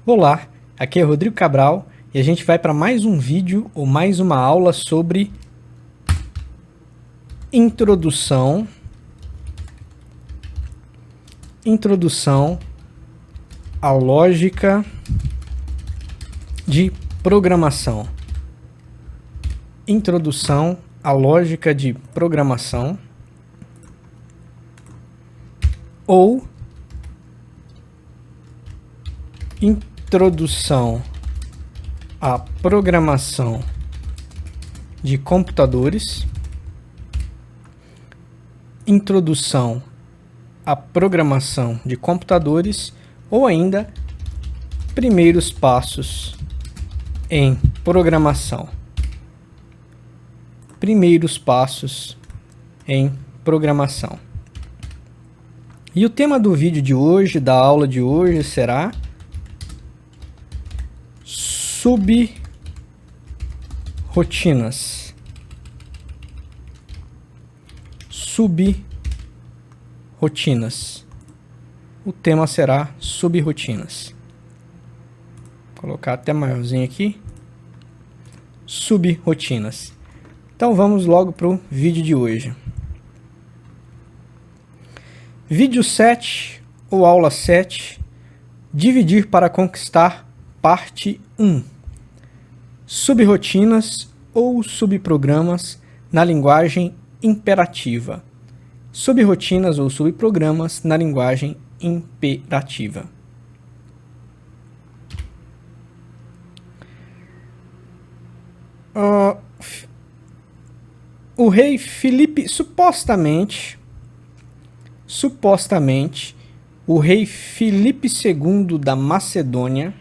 Olá, aqui é Rodrigo Cabral e a gente vai para mais um vídeo ou mais uma aula sobre introdução à lógica de programação. Introdução à lógica de programação ou introdução à programação de computadores, introdução à programação de computadores ou ainda primeiros passos em programação. Primeiros passos em programação. E o tema do vídeo de hoje, da aula de hoje, será subrrotinas. Subrrotinas. O tema será subrrotinas. Vou colocar até maiorzinho aqui. Subrrotinas. Então vamos logo para o vídeo de hoje. Vídeo 7 ou aula 7. Dividir para conquistar, parte 1. Subrrotinas ou subprogramas na linguagem imperativa. Subrrotinas ou subprogramas na linguagem imperativa. O rei Filipe, supostamente, o rei Filipe II da Macedônia,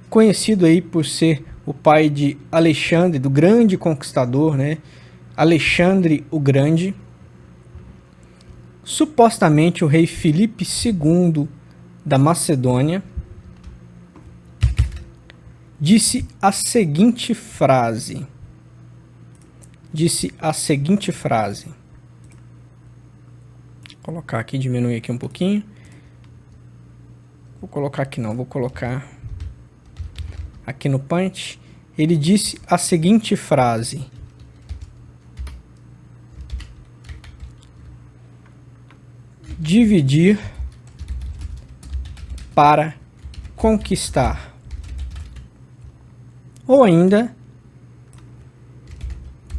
conhecido aí por ser o pai de Alexandre, do grande conquistador, né? Alexandre o Grande. Supostamente o rei Filipe II da Macedônia disse a seguinte frase. Vou colocar aqui, diminuir aqui um pouquinho. Vou colocar aqui não, vou colocar aqui no Paint. Ele disse a seguinte frase. Dividir para conquistar. Ou ainda,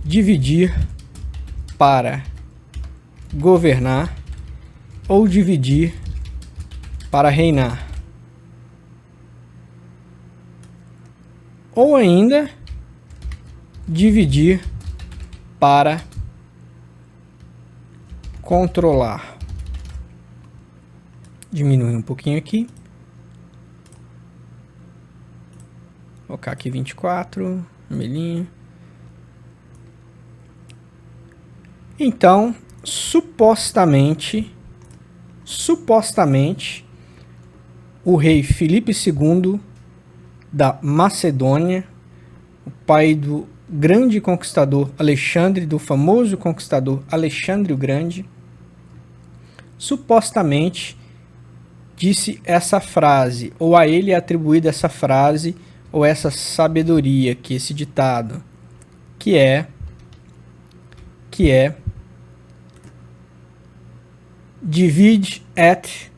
dividir para governar ou dividir para reinar. Ou ainda, dividir para controlar. Diminui um pouquinho aqui. Vou colocar aqui 24, vermelhinho. Então, supostamente, o rei Filipe II da Macedônia, o pai do grande conquistador Alexandre, do famoso conquistador Alexandre o Grande, supostamente disse essa frase, ou a ele é atribuída essa frase, ou essa sabedoria, que esse ditado, que é divide et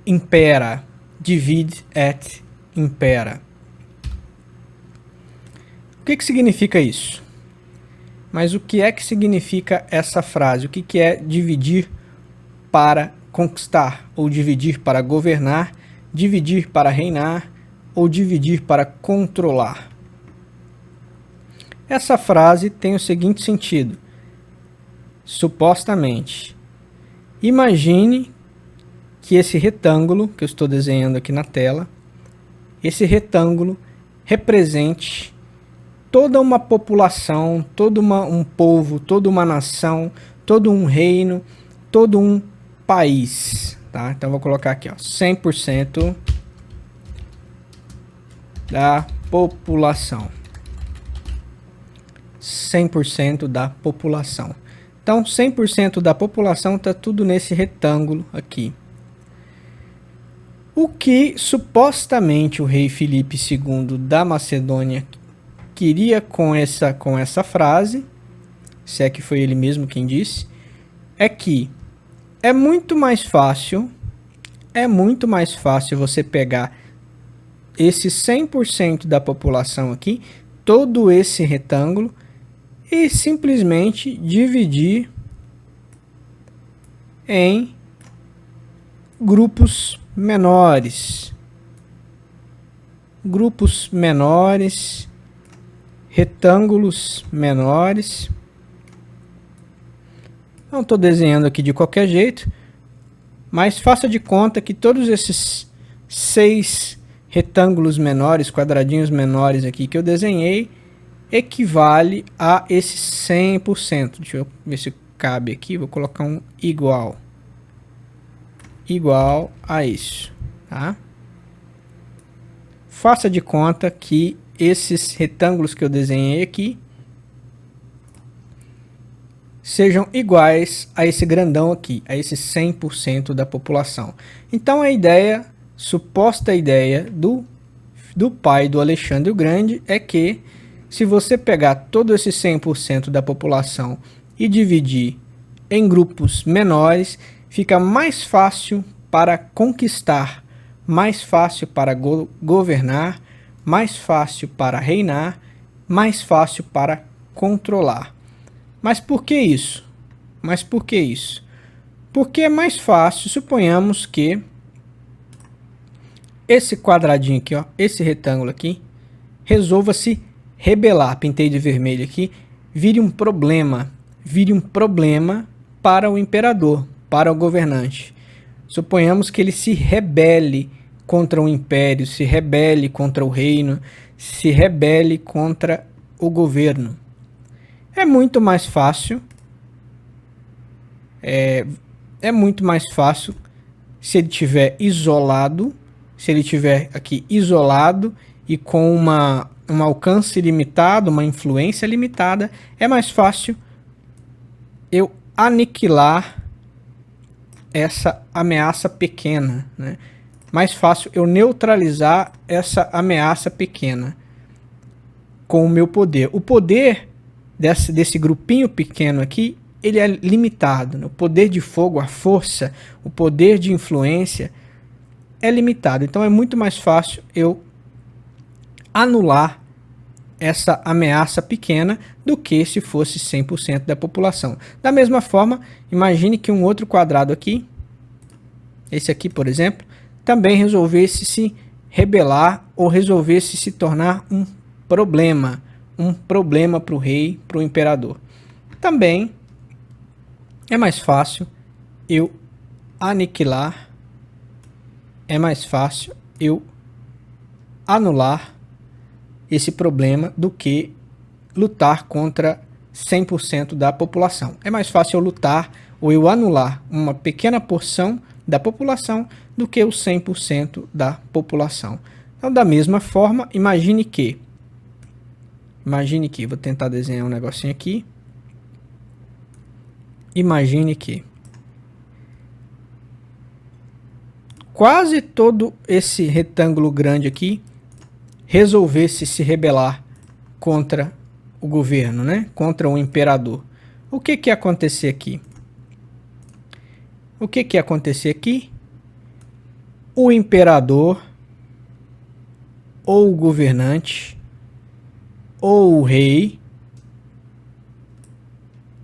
impera. Divide et impera. O que significa isso? Mas o que é que significa essa frase? O que é dividir para conquistar? Ou dividir para governar? Dividir para reinar? Ou dividir para controlar? Essa frase tem o seguinte sentido. Supostamente, imagine que esse retângulo que eu estou desenhando aqui na tela, esse retângulo represente toda uma população, todo um povo, toda uma nação, todo um reino, todo um país, tá? Então vou colocar aqui, ó, 100% da população. 100% da população. Então, 100% da população está tudo nesse retângulo aqui. O que supostamente o rei Filipe II da Macedônia queria com essa frase, se é que foi ele mesmo quem disse, é que é muito mais fácil você pegar esse 100% da população aqui, todo esse retângulo, e simplesmente dividir em grupos menores, retângulos menores. Não estou desenhando aqui de qualquer jeito, mas faça de conta que todos esses 6 retângulos menores, quadradinhos menores aqui que eu desenhei, equivale a esse 100%. Deixa eu ver se cabe aqui, vou colocar um igual a isso, tá? Faça de conta que esses retângulos que eu desenhei aqui sejam iguais a esse grandão aqui, a esse 100% da população. Então a ideia, suposta ideia do pai do Alexandre o Grande é que se você pegar todo esse 100% da população e dividir em grupos menores, fica mais fácil para conquistar, mais fácil para governar, mais fácil para reinar, mais fácil para controlar. Mas por que isso? Porque é mais fácil, suponhamos que esse quadradinho aqui, ó, esse retângulo aqui, resolva se rebelar, pintei de vermelho aqui, vire um problema para o imperador, para o governante. Suponhamos que ele se rebele contra o império, se rebele contra o reino, se rebele contra o governo. É muito mais fácil, se ele tiver isolado, se ele tiver aqui isolado e com um alcance limitado, uma influência limitada, é mais fácil eu aniquilar essa ameaça pequena, né? Mais fácil eu neutralizar essa ameaça pequena com o meu poder. O poder desse grupinho pequeno aqui, ele é limitado, né? O poder de fogo, a força, o poder de influência é limitado. Então é muito mais fácil eu anular essa ameaça pequena do que se fosse 100% da população. Da mesma forma, imagine que um outro quadrado aqui, esse aqui, por exemplo, também resolvesse se rebelar ou resolvesse se tornar um problema para o rei, para o imperador. Também é mais fácil eu aniquilar, é mais fácil eu anular esse problema do que lutar contra 100% da população. É mais fácil eu lutar ou eu anular uma pequena porção da população do que o 100% da população. Então, da mesma forma, imagine que, vou tentar desenhar um negocinho aqui. Imagine que quase todo esse retângulo grande aqui resolvesse se rebelar contra o governo, né? Contra o imperador. O que ia acontecer aqui? O que ia acontecer aqui? O imperador, ou o governante, ou o rei,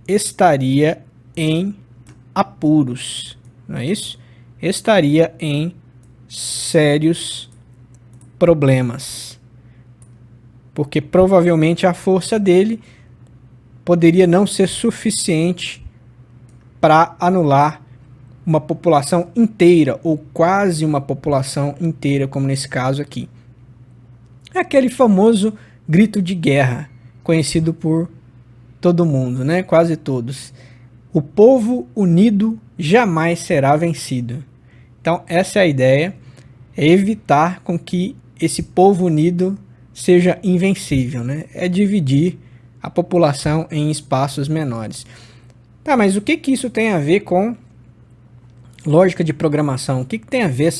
estaria em apuros, não é isso? Estaria em sérios problemas. Porque provavelmente a força dele poderia não ser suficiente para anular uma população inteira, ou quase uma população inteira, como nesse caso aqui. É aquele famoso grito de guerra, conhecido por todo mundo, né? Quase todos. O povo unido jamais será vencido. Então, essa é a ideia, é evitar com que esse povo unido seja invencível, né? É dividir a população em espaços menores. Tá, mas o que isso tem a ver com Lógica de programação. O que tem a ver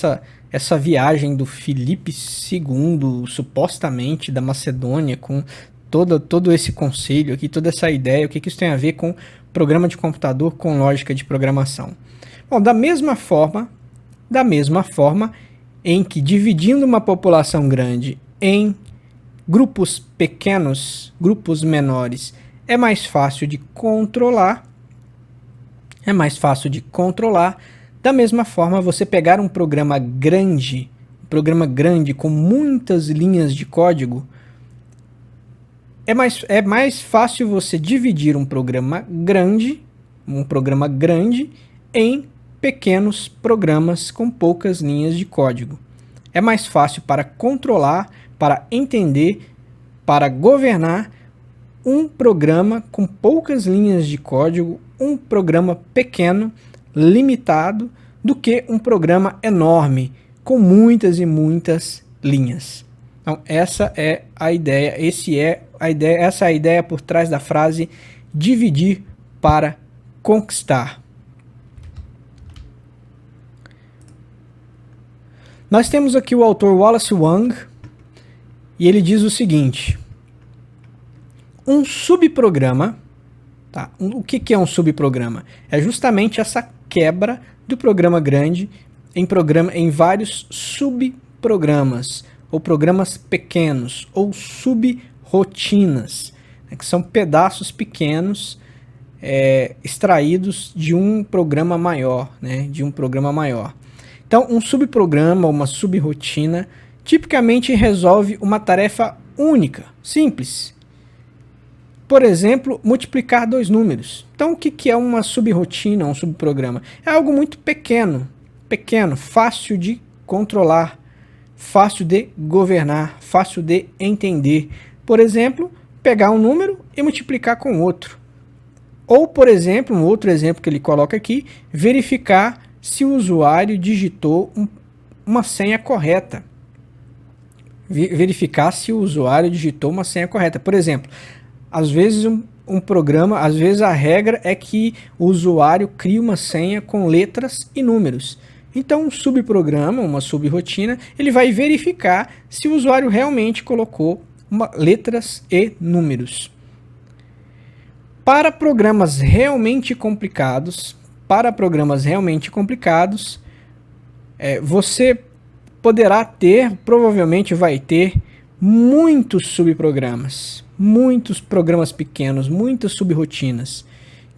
essa viagem do Filipe II, supostamente, da Macedônia, com todo esse conselho aqui, toda essa ideia? O que isso tem a ver com programa de computador, com lógica de programação? Bom, da mesma forma em que dividindo uma população grande em grupos pequenos, grupos menores, é mais fácil de controlar, da mesma forma, você pegar um programa grande com muitas linhas de código, é mais fácil você dividir um programa grande em pequenos programas com poucas linhas de código. É mais fácil para controlar, para entender, para governar um programa com poucas linhas de código, um programa pequeno, limitado, do que um programa enorme, com muitas e muitas linhas. Então, essa é a ideia, essa é a ideia por trás da frase dividir para conquistar. Nós temos aqui o autor Wallace Wang, e ele diz o seguinte: um subprograma, tá? O que é um subprograma? É justamente essa quebra do programa grande em vários subprogramas, ou programas pequenos, ou subrrotinas, né, que são pedaços pequenos extraídos de um programa maior, né, Então, um subprograma, uma subrrotina, tipicamente resolve uma tarefa única, simples. Por exemplo, multiplicar dois números. Então, o que é uma subrrotina, um subprograma? É algo muito pequeno, fácil de controlar, fácil de governar, fácil de entender. Por exemplo, pegar um número e multiplicar com outro. Ou, por exemplo, um outro exemplo que ele coloca aqui, verificar se o usuário digitou uma senha correta. Verificar se o usuário digitou uma senha correta. Por exemplo, às vezes às vezes a regra é que o usuário cria uma senha com letras e números. Então, um subprograma, uma subrrotina, ele vai verificar se o usuário realmente colocou letras e números. Para programas realmente complicados, você provavelmente vai ter muitos subprogramas, muitos programas pequenos, muitas subrrotinas,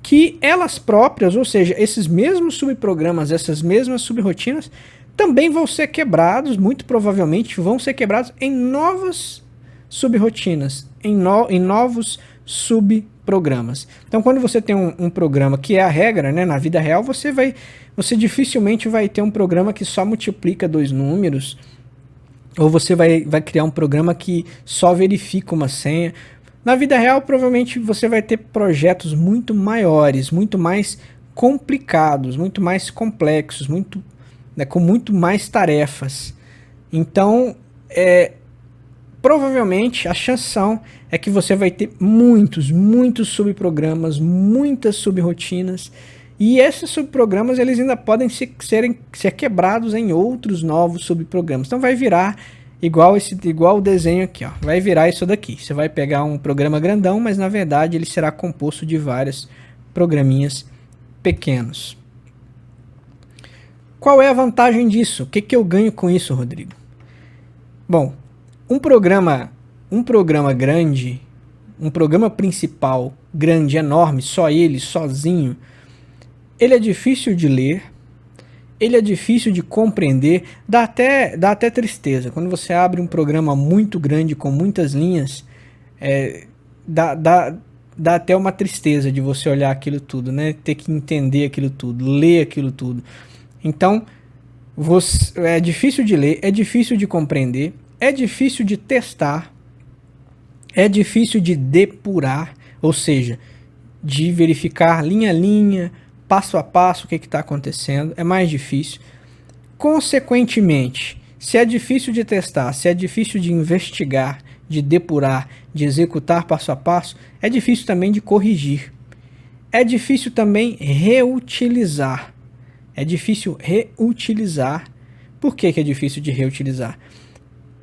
que elas próprias, ou seja, esses mesmos subprogramas, essas mesmas subrrotinas, também vão ser quebrados, muito provavelmente vão ser quebrados em novas subrrotinas, em novos subprogramas. Então, quando você tem um programa que é a regra, né, na vida real, você dificilmente vai ter um programa que só multiplica dois números, ou você vai criar um programa que só verifica uma senha. Na vida real, provavelmente você vai ter projetos muito maiores, muito mais complicados, muito mais complexos, com muito mais tarefas. Então, provavelmente a chance é que você vai ter muitos subprogramas, muitas subrrotinas, e esses subprogramas eles ainda podem ser quebrados em outros novos subprogramas. Então vai virar igual o desenho aqui, ó. Vai virar isso daqui. Você vai pegar um programa grandão, mas na verdade ele será composto de vários programinhas pequenos. Qual é a vantagem disso? O que eu ganho com isso, Rodrigo? Bom, um programa grande, um programa principal grande, enorme, só ele, sozinho, ele é difícil de ler, ele é difícil de compreender, dá até tristeza. Quando você abre um programa muito grande com muitas linhas, dá até uma tristeza de você olhar aquilo tudo, né? Ter que entender aquilo tudo, ler aquilo tudo. Então, é difícil de ler, é difícil de compreender, é difícil de testar, é difícil de depurar, ou seja, de verificar linha a linha, passo a passo o que está acontecendo, é mais difícil. Consequentemente, se é difícil de testar, se é difícil de investigar, de depurar, de executar passo a passo, é difícil também de corrigir. É difícil também reutilizar. é difícil reutilizar. Por que é difícil de reutilizar?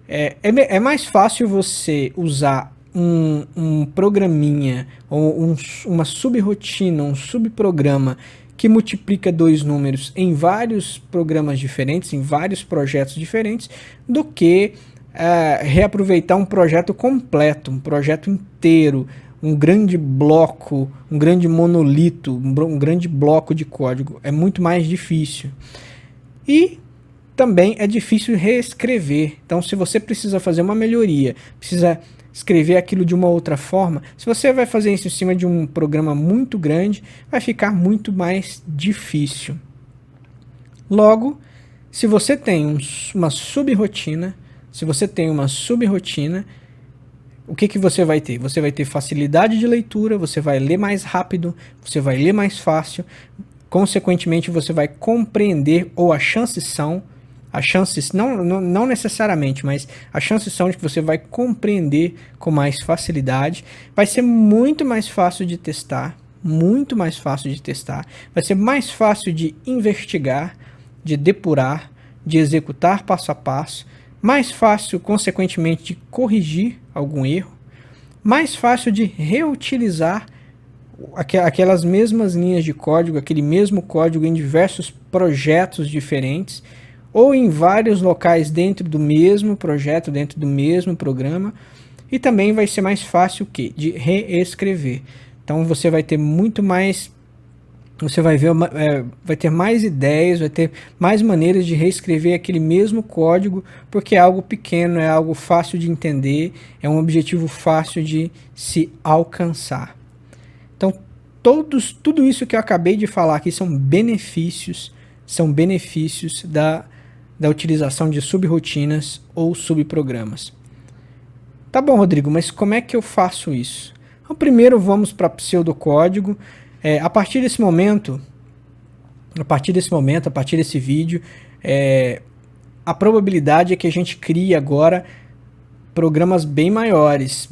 É mais fácil você usar um programinha ou uma subrotina, um subprograma que multiplica dois números em vários programas diferentes, em vários projetos diferentes, do que reaproveitar um projeto completo, um projeto inteiro, um grande bloco, um grande monolito, um grande bloco de código. É muito mais difícil. E também é difícil reescrever. Então, se você precisa fazer uma melhoria, precisa escrever aquilo de uma outra forma, se você vai fazer isso em cima de um programa muito grande, vai ficar muito mais difícil. Logo, se você tem uma subrotina, o que você vai ter? Você vai ter facilidade de leitura, você vai ler mais rápido, você vai ler mais fácil, consequentemente você vai compreender, ou as chances, não necessariamente, mas as chances são de que você vai compreender com mais facilidade, vai ser muito mais fácil de testar, vai ser mais fácil de investigar, de depurar, de executar passo a passo, mais fácil, consequentemente, de corrigir algum erro, mais fácil de reutilizar aquelas mesmas linhas de código, aquele mesmo código em diversos projetos diferentes, ou em vários locais dentro do mesmo projeto, dentro do mesmo programa, e também vai ser mais fácil de reescrever. Então você vai ter muito mais, você vai ver, vai ter mais ideias, vai ter mais maneiras de reescrever aquele mesmo código, porque é algo pequeno, é algo fácil de entender, é um objetivo fácil de se alcançar. Então tudo isso que eu acabei de falar aqui são benefícios da utilização de subrotinas ou subprogramas. Tá bom, Rodrigo, mas como é que eu faço isso? Então, primeiro vamos para pseudocódigo. A partir desse momento, a partir desse vídeo, a probabilidade é que a gente crie agora programas bem maiores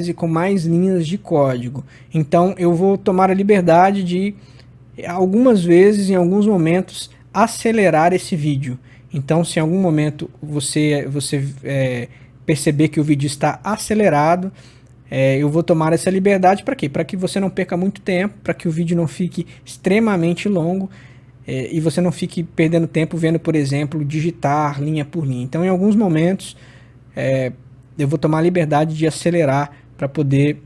e com mais linhas de código. Então eu vou tomar a liberdade de, algumas vezes, em alguns momentos, acelerar esse vídeo. Então, se em algum momento você perceber que o vídeo está acelerado, eu vou tomar essa liberdade para quê? Para que você não perca muito tempo, para que o vídeo não fique extremamente longo e você não fique perdendo tempo vendo, por exemplo, digitar linha por linha. Então, em alguns momentos, eu vou tomar a liberdade de acelerar para poder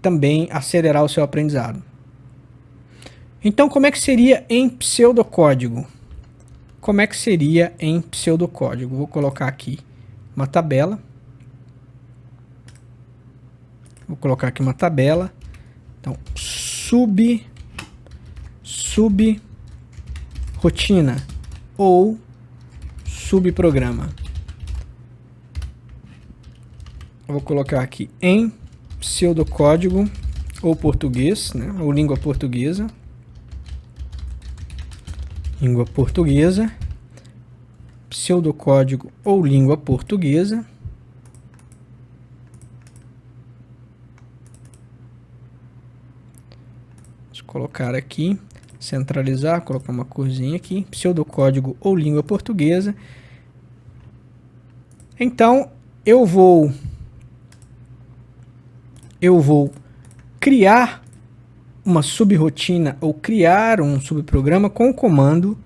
também acelerar o seu aprendizado. Então, como é que seria em pseudocódigo? Vou colocar aqui uma tabela. Então, subrotina ou subprograma. Vou colocar aqui em pseudocódigo ou português, né, ou língua portuguesa. Pseudocódigo ou língua portuguesa. Vou colocar aqui, centralizar, colocar uma corzinha aqui, pseudocódigo ou língua portuguesa. Então, eu vou criar uma subrotina ou criar um subprograma com o comando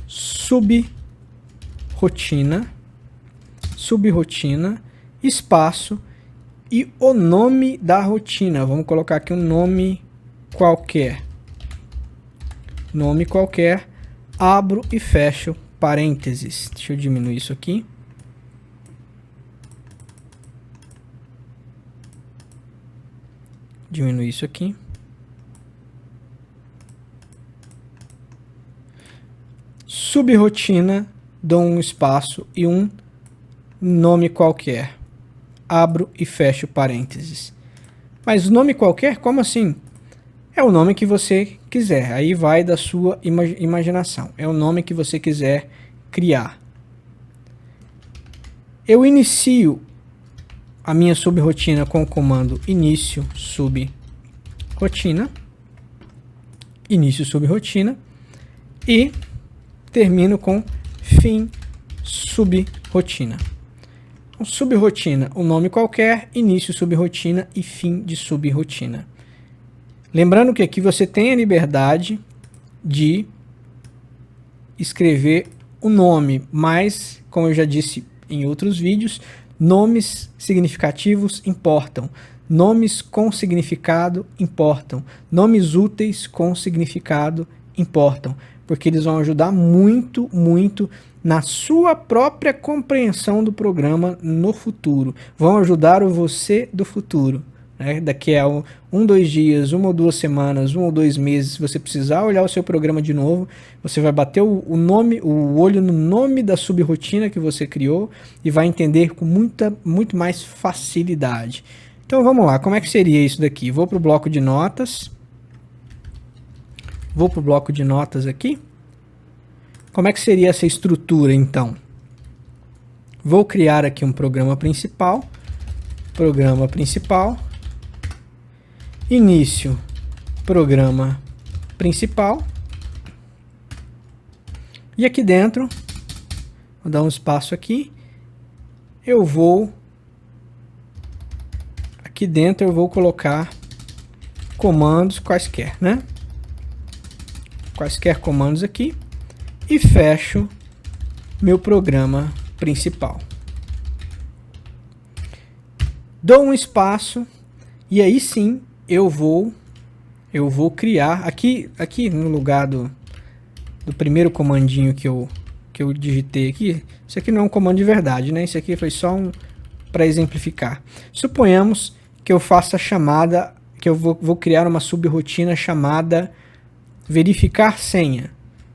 subrotina espaço e o nome da rotina. Vamos colocar aqui um nome qualquer, abro e fecho parênteses. Deixa eu diminuir isso aqui. Subrotina, dou um espaço e um nome qualquer, abro e fecho parênteses. Mas nome qualquer, como assim? É o nome que você quiser, aí vai da sua imaginação, é o nome que você quiser criar. Eu inicio a minha subrotina com o comando início subrotina. início subrotina, e termino com fim subrotina. Subrotina, um nome qualquer, início subrotina e fim de subrotina. Lembrando que aqui você tem a liberdade de escrever o nome, mas, como eu já disse em outros vídeos, nomes significativos importam. Nomes com significado importam. Nomes úteis com significado importam, porque eles vão ajudar muito, muito na sua própria compreensão do programa no futuro. Vão ajudar o você do futuro. Né? Daqui a 2 dias, 1 ou 2 semanas, 1 ou 2 meses, se você precisar olhar o seu programa de novo, você vai bater o olho no nome da subrotina que você criou e vai entender com muito mais facilidade. Então vamos lá, como é que seria isso daqui? Vou para o bloco de notas. Vou para o bloco de notas aqui. Como é que seria essa estrutura então? Vou criar aqui um programa principal. Programa principal. Início, programa principal. E aqui dentro, vou dar um espaço aqui. Aqui dentro eu vou colocar comandos quaisquer, né? Quaisquer comandos aqui. E fecho meu programa principal. Dou um espaço e aí sim eu vou criar aqui no lugar do primeiro comandinho que eu digitei aqui. Isso aqui não é um comando de verdade, né? Isso aqui foi só para exemplificar. Suponhamos que eu faça a chamada, que eu vou criar uma subrotina chamada verificar senha.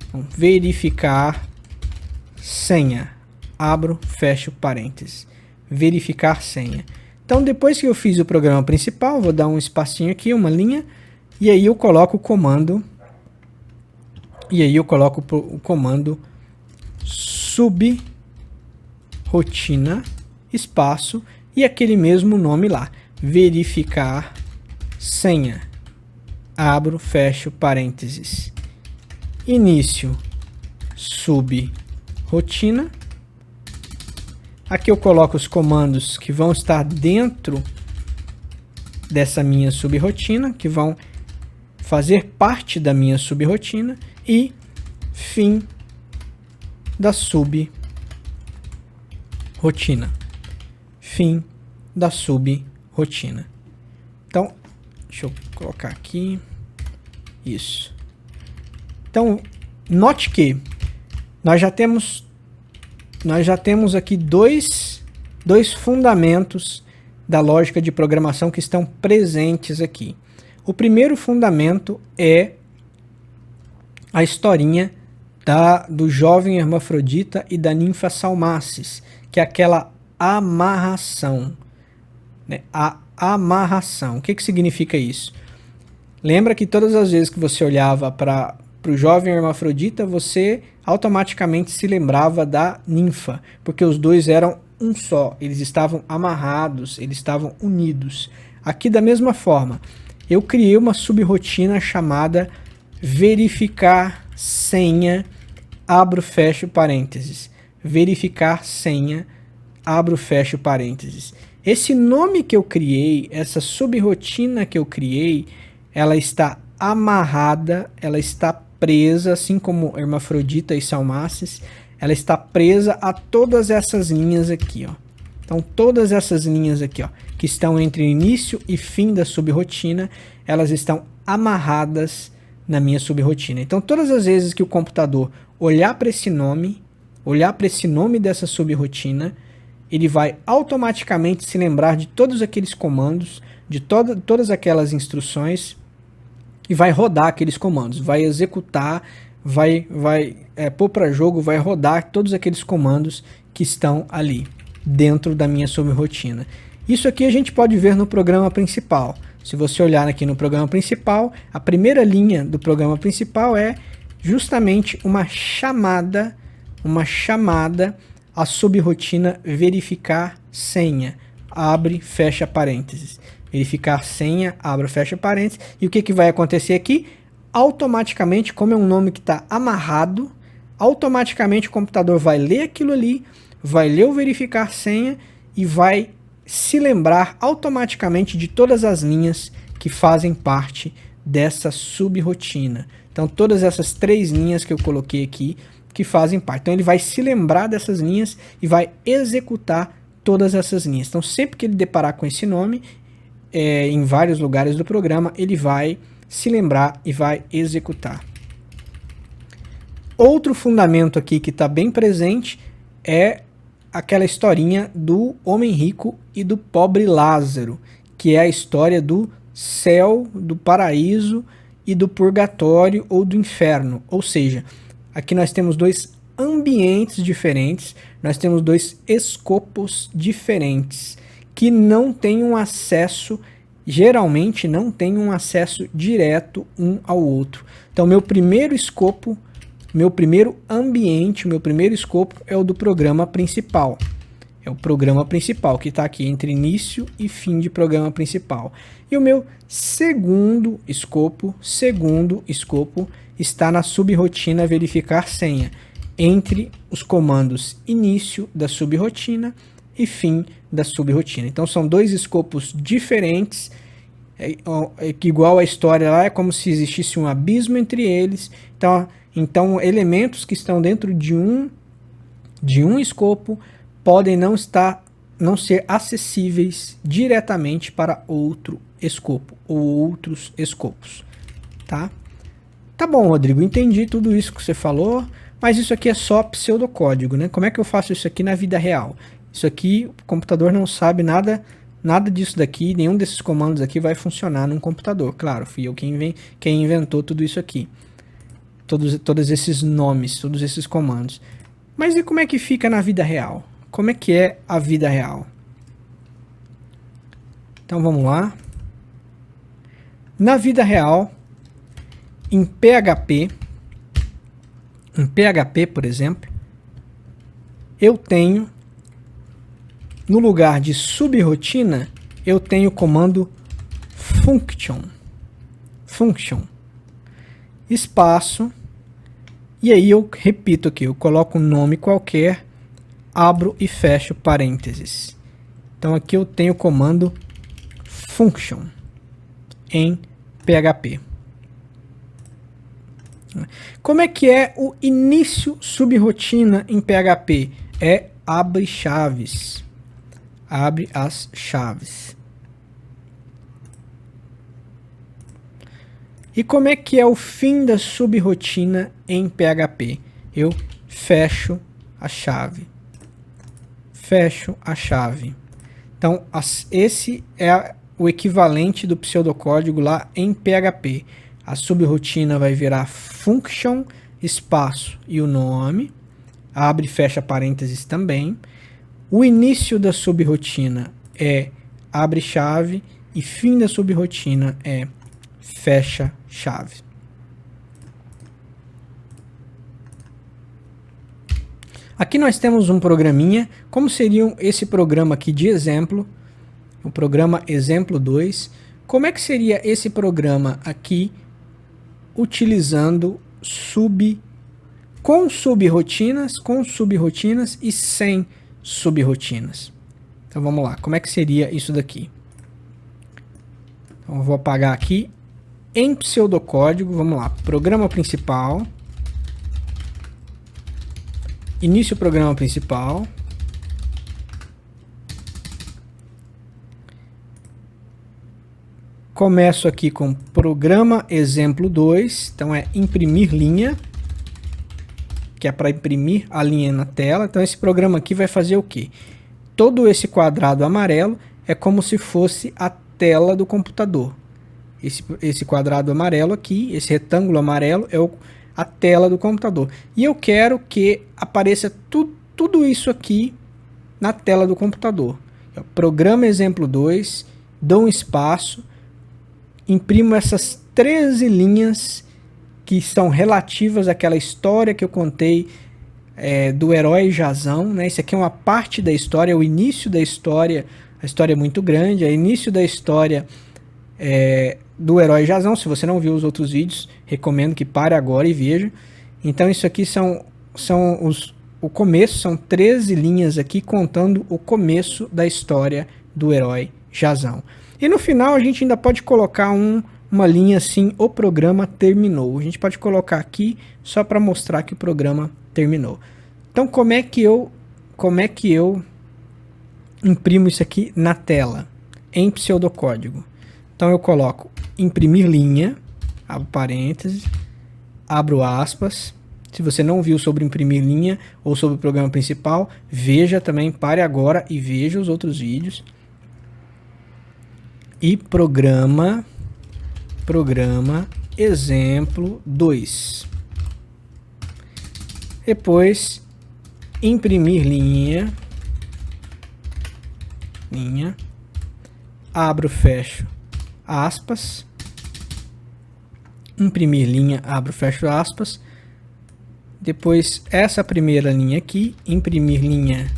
Então, verificar senha. Abro, fecho parênteses. Verificar senha. Então, depois que eu fiz o programa principal, vou dar um espacinho aqui, uma linha, e aí eu coloco o comando. E aí eu coloco o comando subrotina, espaço, e aquele mesmo nome lá. Verificar senha. Abro, fecho parênteses. Início subrotina. Aqui eu coloco os comandos que vão estar dentro dessa minha subrotina, que vão fazer parte da minha subrotina, e fim da subrotina. Fim da subrotina. Então, deixa eu colocar aqui. Isso. Então, note que nós já temos aqui dois fundamentos da lógica de programação que estão presentes aqui. O primeiro fundamento é a historinha do jovem hermafrodita e da ninfa Salmacis, que é aquela amarração. Né? A amarração. O que significa isso? Lembra que todas as vezes que você olhava para o jovem hermafrodita, você automaticamente se lembrava da ninfa, porque os dois eram um só, eles estavam amarrados, eles estavam unidos. Aqui da mesma forma, eu criei uma subrotina chamada verificar senha, abro, fecho parênteses. Verificar senha, abro, fecho parênteses. Esse nome que eu criei, essa subrotina que eu criei, ela está amarrada, ela está presa, assim como Hermafrodita e Salmacis, ela está presa a todas essas linhas aqui, ó. Então, todas essas linhas aqui, ó, que estão entre o início e fim da subrotina, elas estão amarradas na minha subrotina. Então, todas as vezes que o computador olhar para esse nome dessa subrotina, ele vai automaticamente se lembrar de todos aqueles comandos, de todas aquelas instruções, e vai rodar aqueles comandos, vai executar, vai pôr para jogo, vai rodar todos aqueles comandos que estão ali dentro da minha subrotina. Isso aqui a gente pode ver no programa principal. Se você olhar aqui no programa principal, a primeira linha do programa principal é justamente uma chamada à subrotina verificar senha, abre, fecha parênteses. Verificar senha, abre, fecha parênteses. E o que vai acontecer aqui? automaticamente, como é um nome que está amarrado, automaticamente o computador vai ler aquilo ali, vai ler o verificar senha e vai se lembrar automaticamente de todas as linhas que fazem parte dessa subrotina. Então todas essas 3 linhas que eu coloquei aqui que fazem parte. Então ele vai se lembrar dessas linhas e vai executar todas essas linhas. Então sempre que ele deparar com esse nome, em vários lugares do programa, ele vai se lembrar e vai executar. Outro fundamento aqui que está bem presente é aquela historinha do homem rico e do pobre Lázaro, que é a história do céu, do paraíso e do purgatório ou do inferno. Ou seja, aqui nós temos 2 ambientes diferentes, nós temos 2 escopos diferentes, que não têm um acesso, geralmente não têm um acesso direto um ao outro. Então meu primeiro escopo, meu primeiro ambiente, meu primeiro escopo é o do programa principal. É o programa principal, que está aqui entre início e fim de programa principal. E o meu segundo escopo está na subrotina verificar senha, entre os comandos início da subrotina e fim da subrotina. Então são 2 escopos diferentes, igual a história lá, é como se existisse um abismo entre eles. Então elementos que estão dentro de um escopo podem não ser acessíveis diretamente para outro escopo ou outros escopos, tá? Tá bom, Rodrigo, entendi tudo isso que você falou, mas isso aqui é só pseudocódigo, né? Como é que eu faço isso aqui na vida real? Isso aqui, o computador não sabe nada disso daqui, nenhum desses comandos aqui vai funcionar num computador. Claro, fui eu quem inventou tudo isso aqui. Todos esses nomes, todos esses comandos. Mas e como é que fica na vida real? Como é que é a vida real? Então vamos lá. Na vida real, em PHP, por exemplo, eu tenho, no lugar de subrotina, eu tenho o comando function, espaço, e aí eu repito aqui, eu coloco um nome qualquer, abro e fecho parênteses. Então aqui eu tenho o comando function em PHP. Como é que é o início subrotina em PHP? É abre chaves. Abre as chaves. E como é que é o fim da subrotina em PHP? Eu fecho a chave. Fecho a chave. Então, esse é o equivalente do pseudocódigo lá em PHP. A subrotina vai virar function, espaço e o nome. Abre e fecha parênteses também. O início da subrotina é abre chave e fim da subrotina é fecha chave. Aqui nós temos um programinha. Como seria esse programa aqui de exemplo? O programa exemplo 2. Como é que seria esse programa aqui utilizando com subrrotinas e sem subrrotinas? Então vamos lá. Como é que seria isso daqui? Então eu vou apagar aqui. Em pseudocódigo, vamos lá. Programa principal. Início programa principal. Começo aqui com programa exemplo 2. Então é imprimir linha, que é para imprimir a linha na tela. Então esse programa aqui vai fazer o quê? Todo esse quadrado amarelo é como se fosse a tela do computador. Esse quadrado amarelo aqui, esse retângulo amarelo é a tela do computador. E eu quero que apareça tudo isso aqui na tela do computador. Programa exemplo 2, dou um espaço, imprimo essas 13 linhas que são relativas àquela história que eu contei do herói Jazão, né? Isso aqui é uma parte da história, é o início da história. A história é muito grande, é o início da história do herói Jazão. Se você não viu os outros vídeos, recomendo que pare agora e veja. Então isso aqui o começo, são 13 linhas aqui contando o começo da história do herói Jazão. E no final a gente ainda pode colocar uma linha assim: o programa terminou. A gente pode colocar aqui só para mostrar que o programa terminou. Então como é que eu imprimo isso aqui na tela em pseudocódigo? Então eu coloco imprimir linha, abro parênteses, abro aspas. Se você não viu sobre imprimir linha ou sobre o programa principal, veja também, pare agora e veja os outros vídeos. E programa exemplo 2. Depois imprimir linha, abro, fecho aspas, imprimir linha, abro, fecho aspas. Depois essa primeira linha aqui, imprimir linha,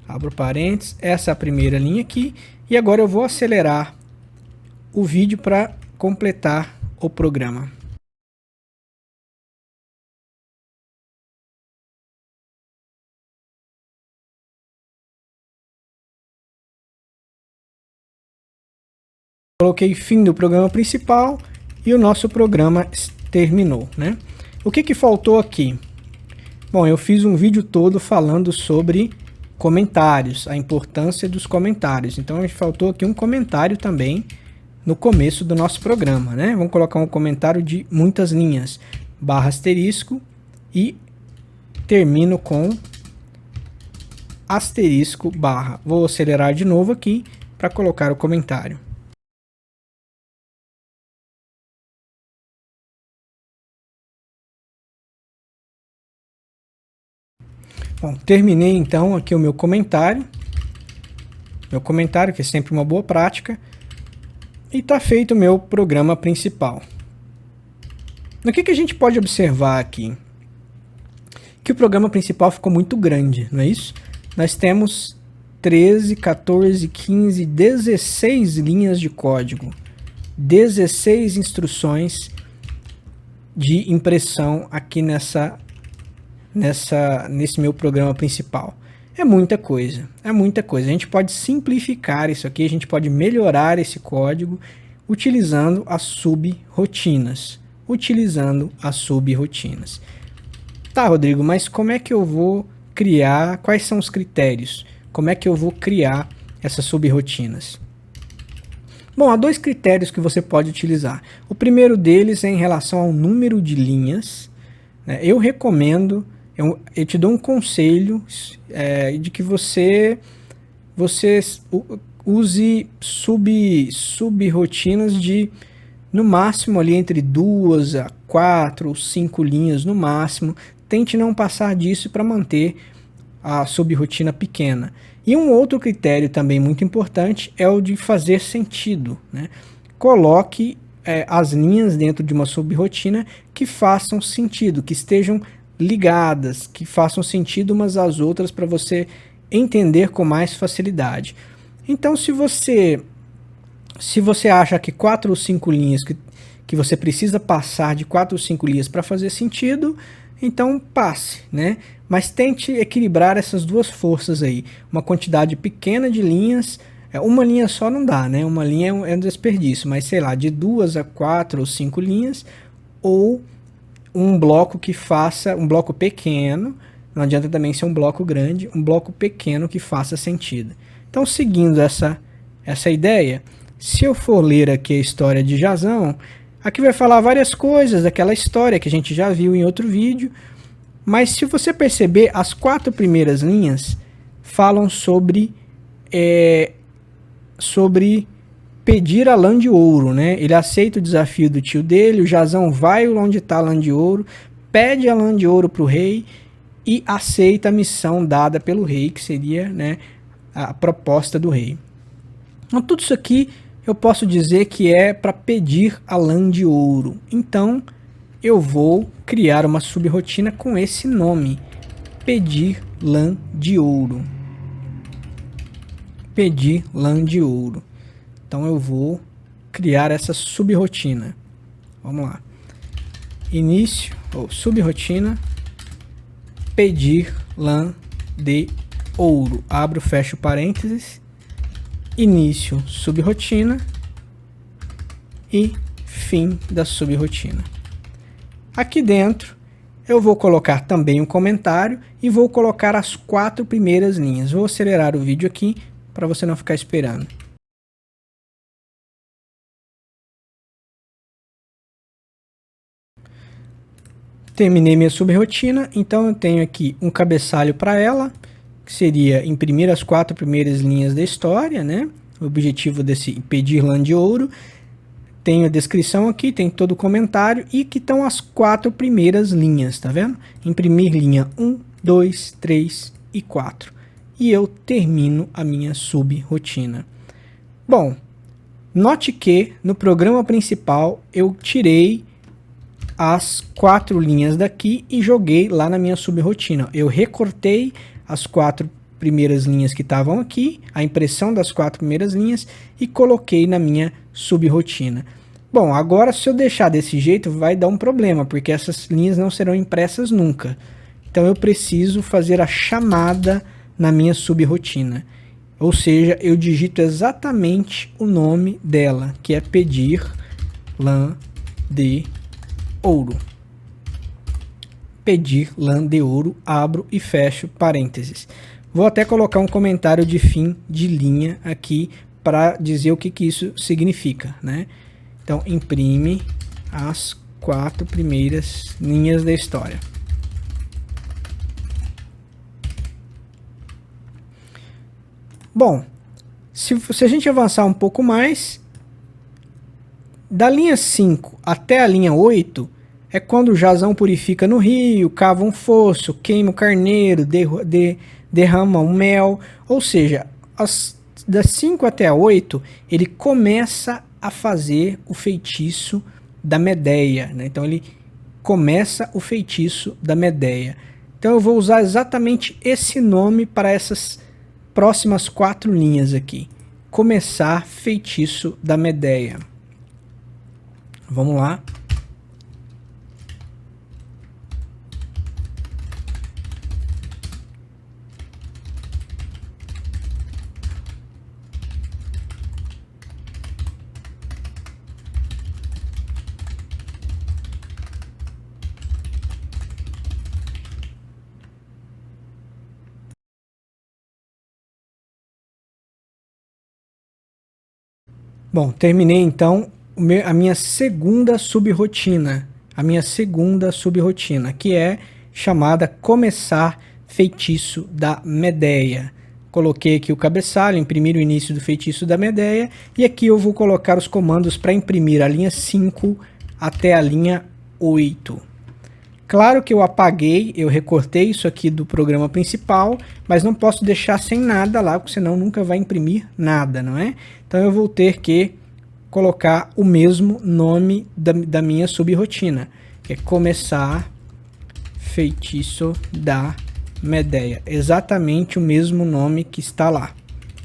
abro parênteses, essa primeira linha aqui. E agora eu vou acelerar o vídeo para completar o programa. Coloquei fim do programa principal e o nosso programa terminou, né? O que faltou aqui? Bom, eu fiz um vídeo todo falando sobre comentários, a importância dos comentários. Então faltou aqui um comentário também no começo do nosso programa, né? Vamos colocar um comentário de muitas linhas, barra asterisco, e termino com asterisco barra. Vou acelerar de novo aqui para colocar o comentário. Bom, terminei então aqui o meu comentário. Que é sempre uma boa prática. E está feito o meu programa principal. O que a gente pode observar aqui? Que o programa principal ficou muito grande, não é isso? Nós temos 13, 14, 15, 16 linhas de código. 16 instruções de impressão aqui nesse meu programa principal. É muita coisa, A gente pode simplificar isso aqui, a gente pode melhorar esse código utilizando as subrotinas. Tá, Rodrigo, mas como é que eu vou criar? Quais são os critérios? Como é que eu vou criar essas subrotinas? Bom, há dois critérios que você pode utilizar. O primeiro deles é em relação ao número de linhas. Eu recomendo, eu te dou um conselho de que você use subrotinas de, no máximo, ali entre 2 a 4 ou 5 linhas no máximo. Tente não passar disso para manter a subrotina pequena. E um outro critério também muito importante é o de fazer sentido, né? Coloque as linhas dentro de uma subrotina que façam sentido, que estejam ligadas, que façam sentido umas às outras para você entender com mais facilidade. Então, se você acha que 4 ou 5 linhas, que você precisa passar de 4 ou 5 linhas para fazer sentido, então passe, né? Mas tente equilibrar essas duas forças aí. Uma quantidade pequena de linhas, uma linha só não dá, né? Uma linha é um desperdício, mas sei lá, de 2 a 4 ou 5 linhas, ou um bloco que faça, um bloco pequeno, não adianta também ser um bloco grande, um bloco pequeno que faça sentido. Então, seguindo essa ideia, se eu for ler aqui a história de Jazão, aqui vai falar várias coisas daquela história que a gente já viu em outro vídeo, mas se você perceber, as 4 primeiras linhas falam sobre pedir a lã de ouro, né? Ele aceita o desafio do tio dele, o Jazão vai onde está a lã de ouro, pede a lã de ouro para o rei e aceita a missão dada pelo rei, que seria, né, a proposta do rei. Então tudo isso aqui eu posso dizer que é para pedir a lã de ouro. Então eu vou criar uma subrotina com esse nome, pedir lã de ouro. pedir lã de ouro. Então eu vou criar essa subrotina. Vamos lá. Início, ou subrotina, pedir lã de ouro. Abro, fecho parênteses. Início, subrotina. E fim da subrotina. Aqui dentro eu vou colocar também um comentário e vou colocar as 4 primeiras linhas. Vou acelerar o vídeo aqui para você não ficar esperando. Terminei minha subrotina, então eu tenho aqui um cabeçalho para ela, que seria imprimir as 4 primeiras linhas da história, né? O objetivo desse pedir lã de ouro. Tenho a descrição aqui, tem todo o comentário e que estão as 4 primeiras linhas, tá vendo? Imprimir linha 1, 2, 3 e 4. E eu termino a minha subrotina. Bom, note que no programa principal eu tirei as 4 linhas daqui e joguei lá na minha subrotina. Eu recortei as 4 primeiras linhas que estavam aqui, a impressão das 4 primeiras linhas, e coloquei na minha subrotina. Bom, agora se eu deixar desse jeito vai dar um problema, porque essas linhas não serão impressas nunca. Então eu preciso fazer a chamada na minha subrotina. Ou seja, eu digito exatamente o nome dela, que é pedir lã de ouro. Pedir lã de ouro, abro e fecho parênteses. Vou até colocar um comentário de fim de linha aqui para dizer o que isso significa, né? Então, imprime as 4 primeiras linhas da história. Bom, se a gente avançar um pouco mais, da linha 5 até a linha 8 é quando o Jazão purifica no rio, cava um fosso, queima o carneiro, derrama o mel. Ou seja, das 5 até a 8 ele começa a fazer o feitiço da Medeia, né? Então ele começa o feitiço da Medeia. Então eu vou usar exatamente esse nome para essas próximas 4 linhas aqui. Começar feitiço da Medeia. Vamos lá. Bom, terminei então a minha segunda subrotina. A minha segunda subrotina, que é chamada Começar Feitiço da Medeia. Coloquei aqui o cabeçalho, imprimir o início do feitiço da Medeia. E aqui eu vou colocar os comandos para imprimir a linha 5 até a linha 8. Claro que eu apaguei, eu recortei isso aqui do programa principal, mas não posso deixar sem nada lá, porque senão nunca vai imprimir nada, não é? Então eu vou ter que colocar o mesmo nome da minha subrotina, que é começar feitiço da Medeia. Exatamente o mesmo nome que está lá.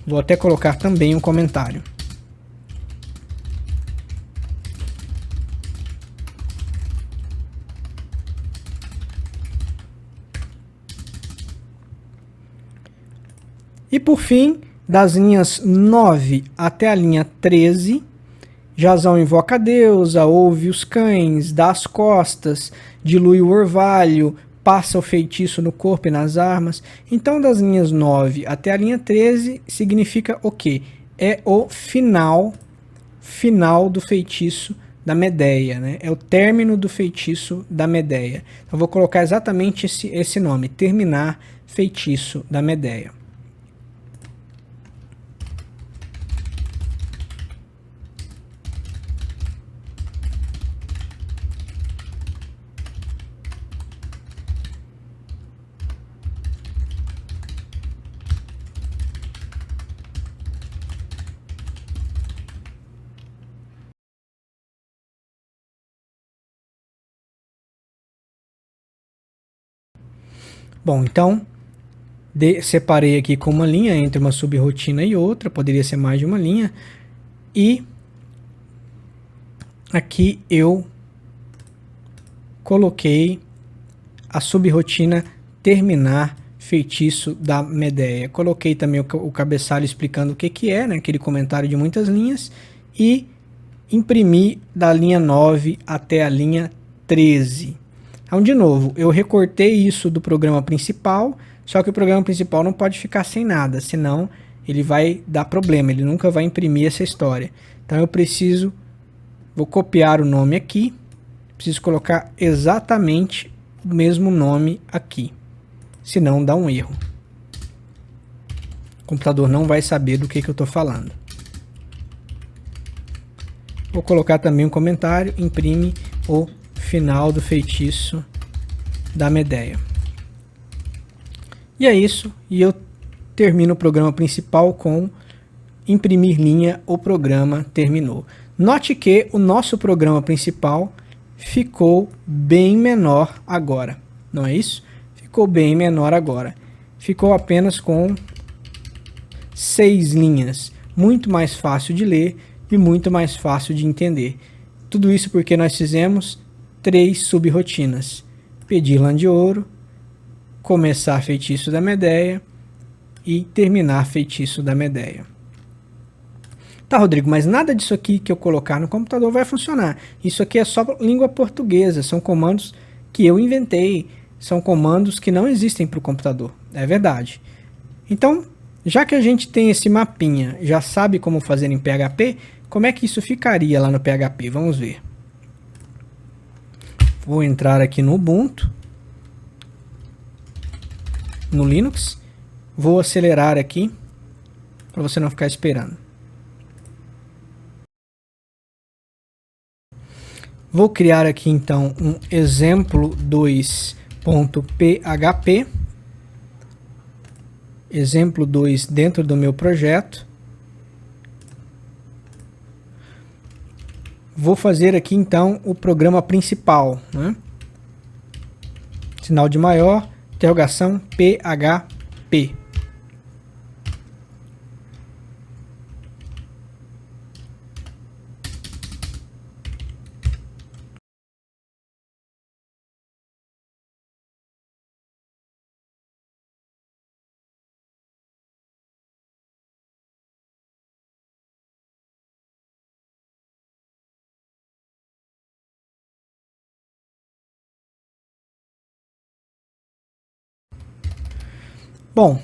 Vou até colocar também um comentário. E por fim, das linhas 9 até a linha 13, Jazão invoca a deusa, ouve os cães, dá as costas, dilui o orvalho, passa o feitiço no corpo e nas armas. Então, das linhas 9 até a linha 13, significa o quê? É o final do feitiço da Medeia, né? É o término do feitiço da Medeia. Então, vou colocar exatamente esse nome, terminar feitiço da Medeia. Bom, então, Separei aqui com uma linha entre uma subrotina e outra, poderia ser mais de uma linha. E aqui eu coloquei a subrotina terminar feitiço da Medeia. Coloquei também o cabeçalho explicando o que é, né, aquele comentário de muitas linhas, e imprimi da linha 9 até a linha 13. Então, de novo, eu recortei isso do programa principal, só que o programa principal não pode ficar sem nada, senão ele vai dar problema, ele nunca vai imprimir essa história. Então eu vou copiar o nome aqui, preciso colocar exatamente o mesmo nome aqui, senão dá um erro. O computador não vai saber do que eu estou falando. Vou colocar também um comentário, imprime o final do feitiço da Medeia. E é isso, e eu termino o programa principal com imprimir linha, o programa terminou. Note que o nosso programa principal ficou bem menor agora, não é isso? Ficou bem menor agora. Ficou apenas com 6 linhas, muito mais fácil de ler e muito mais fácil de entender. Tudo isso porque nós fizemos 3 subrotinas: pedir lã de ouro, começar feitiço da Medeia e terminar feitiço da Medeia. Tá, Rodrigo, mas nada disso aqui que eu colocar no computador vai funcionar. Isso aqui é só língua portuguesa, são comandos que eu inventei, são comandos que não existem para o computador. É verdade. Então, já que a gente tem esse mapinha, já sabe como fazer em PHP, como é que isso ficaria lá no PHP? Vamos ver. Vou entrar aqui no Ubuntu, no Linux, vou acelerar aqui para você não ficar esperando. Vou criar aqui então um exemplo 2.php, exemplo 2 dentro do meu projeto. Vou fazer aqui então o programa principal, né? Sinal de maior, interrogação, PHP. Bom,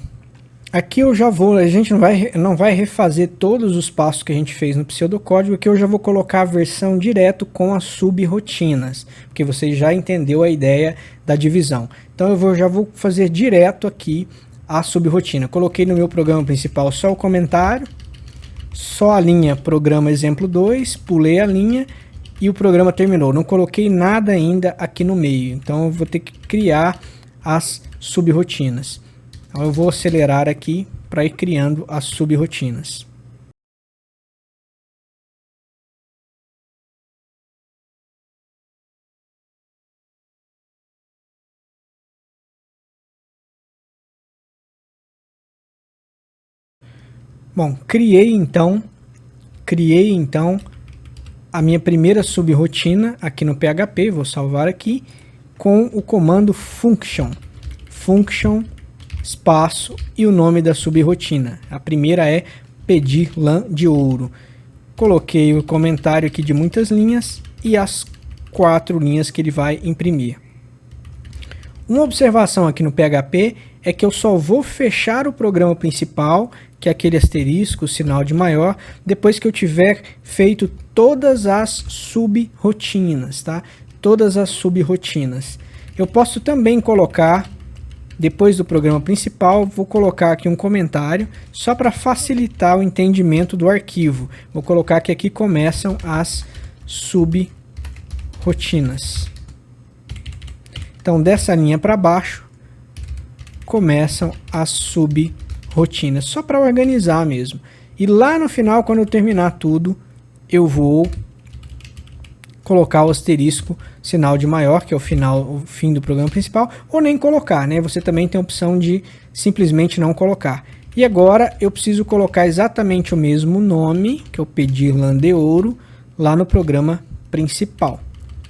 aqui eu já vou, a gente não vai refazer todos os passos que a gente fez no pseudocódigo, aqui eu já vou colocar a versão direto com as subrotinas, porque você já entendeu a ideia da divisão. Então eu já vou fazer direto aqui a subrotina. Coloquei no meu programa principal só o comentário, só a linha programa exemplo 2, pulei a linha e o programa terminou. Não coloquei nada ainda aqui no meio, então eu vou ter que criar as subrotinas. Então eu vou acelerar aqui para ir criando as subrotinas. Bom, criei então a minha primeira subrotina aqui no PHP, vou salvar aqui, com o comando function espaço e o nome da subrotina. A primeira é pedir lã de ouro. Coloquei o comentário aqui de muitas linhas e as 4 linhas que ele vai imprimir. Uma observação aqui no PHP é que eu só vou fechar o programa principal, que é aquele asterisco, o sinal de maior, depois que eu tiver feito todas as subrotinas, tá? Todas as subrotinas. Eu posso também colocar, depois do programa principal, vou colocar aqui um comentário, só para facilitar o entendimento do arquivo. Vou colocar que aqui começam as subrotinas. Então, dessa linha para baixo, começam as subrotinas, só para organizar mesmo. E lá no final, quando eu terminar tudo, eu vou colocar o asterisco, sinal de maior, que é o fim do programa principal, ou nem colocar, né? Você também tem a opção de simplesmente não colocar. E agora eu preciso colocar exatamente o mesmo nome, que é o pedir lã de ouro, lá no programa principal.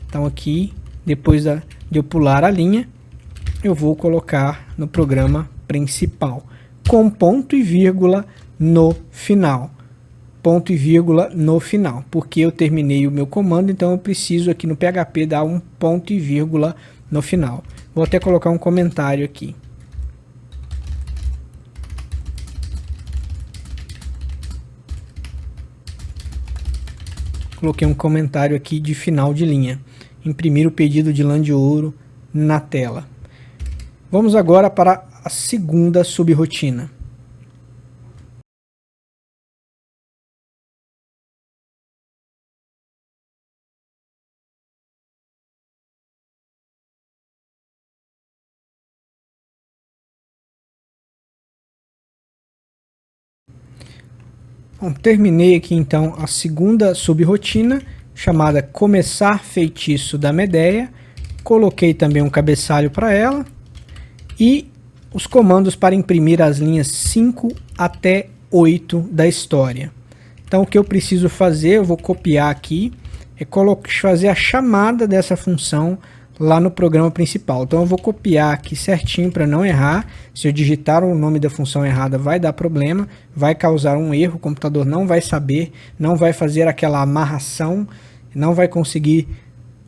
Então aqui, depois de eu pular a linha, eu vou colocar no programa principal, com ponto e vírgula no final. Ponto e vírgula no final, porque eu terminei o meu comando, então eu preciso aqui no PHP dar um ponto e vírgula no final. Vou até colocar um comentário aqui. Coloquei um comentário aqui de final de linha. Imprimir o pedido de lã de ouro na tela. Vamos agora para a segunda subrotina. Bom, terminei aqui então a segunda subrotina, chamada Começar Feitiço da Medeia. Coloquei também um cabeçalho para ela e os comandos para imprimir as linhas 5 até 8 da história. Então o que eu preciso fazer, eu vou copiar aqui, é fazer a chamada dessa função lá no programa principal. Então eu vou copiar aqui certinho para não errar. Se eu digitar o nome da função errada vai dar problema, vai causar um erro, o computador não vai saber, não vai fazer aquela amarração, não vai conseguir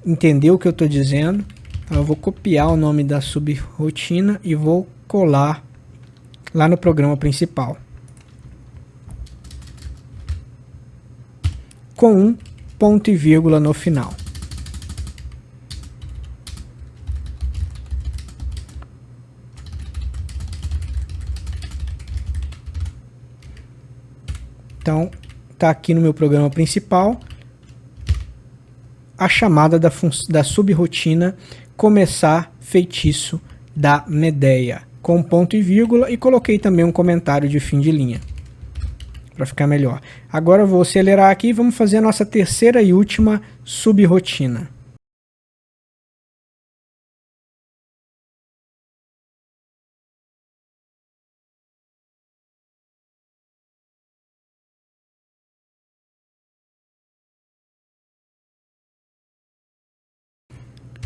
entender o que eu estou dizendo. Então eu vou copiar o nome da subrotina e vou colar lá no programa principal. Com um ponto e vírgula no final. Então, está aqui no meu programa principal a chamada da subrotina Começar Feitiço da Medeia, com ponto e vírgula, e coloquei também um comentário de fim de linha, para ficar melhor. Agora eu vou acelerar aqui e vamos fazer a nossa terceira e última subrotina.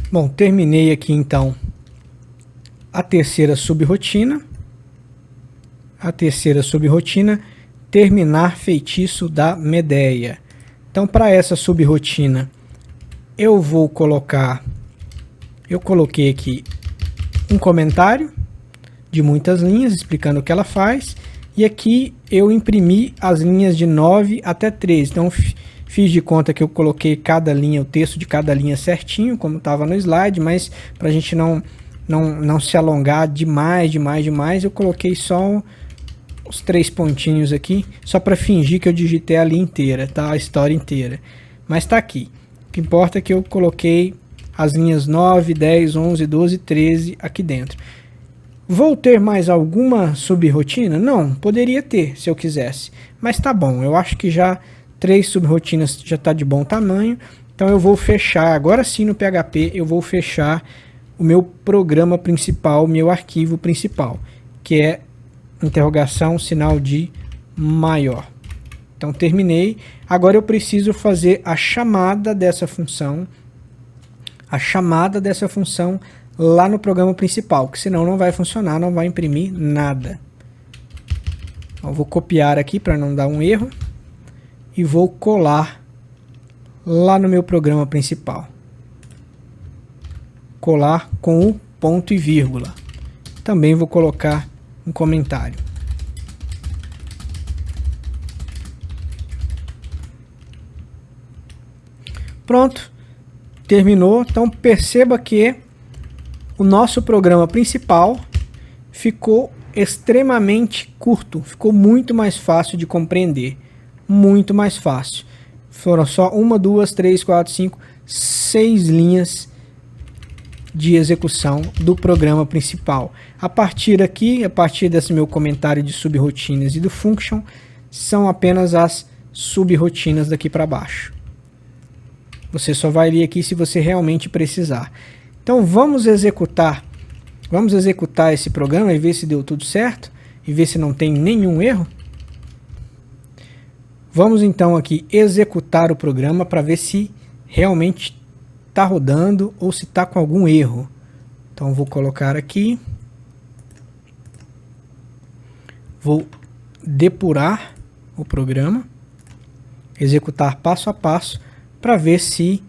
Bom, terminei aqui então a terceira subrotina. A terceira subrotina, terminar feitiço da Medeia. Então, para essa subrotina, eu coloquei aqui um comentário de muitas linhas explicando o que ela faz. E aqui eu imprimi as linhas de 9 até 13. Então, fiz de conta que eu coloquei cada linha, o texto de cada linha certinho, como estava no slide, mas para a gente não se alongar demais, eu coloquei só os 3 pontinhos aqui, só para fingir que eu digitei a linha inteira, tá? A história inteira. Mas está aqui. O que importa é que eu coloquei as linhas 9, 10, 11, 12, 13 aqui dentro. Vou ter mais alguma subrotina? Não, poderia ter se eu quisesse, mas tá bom, eu acho que já 3 subrotinas já está de bom tamanho, então eu vou fechar, agora sim no PHP, eu vou fechar o meu programa principal, meu arquivo principal, que é interrogação, sinal de maior. Então terminei, agora eu preciso fazer a chamada dessa função, lá no programa principal, que senão não vai funcionar, não vai imprimir nada. Então, vou copiar aqui para não dar um erro e vou colar lá no meu programa principal. Colar com o ponto e vírgula. Também vou colocar um comentário. Pronto, terminou. Então perceba que o nosso programa principal ficou extremamente curto, ficou muito mais fácil de compreender, muito mais fácil. Foram só 1, 2, 3, 4, 5, 6 linhas de execução do programa principal. A partir desse meu comentário de subrotinas e do function, são apenas as subrotinas daqui para baixo. Você só vai ler aqui se você realmente precisar. Então vamos executar esse programa e ver se deu tudo certo e ver se não tem nenhum erro. Vamos então aqui executar o programa para ver se realmente está rodando ou se está com algum erro. Então vou colocar aqui, vou depurar o programa, executar passo a passo para ver se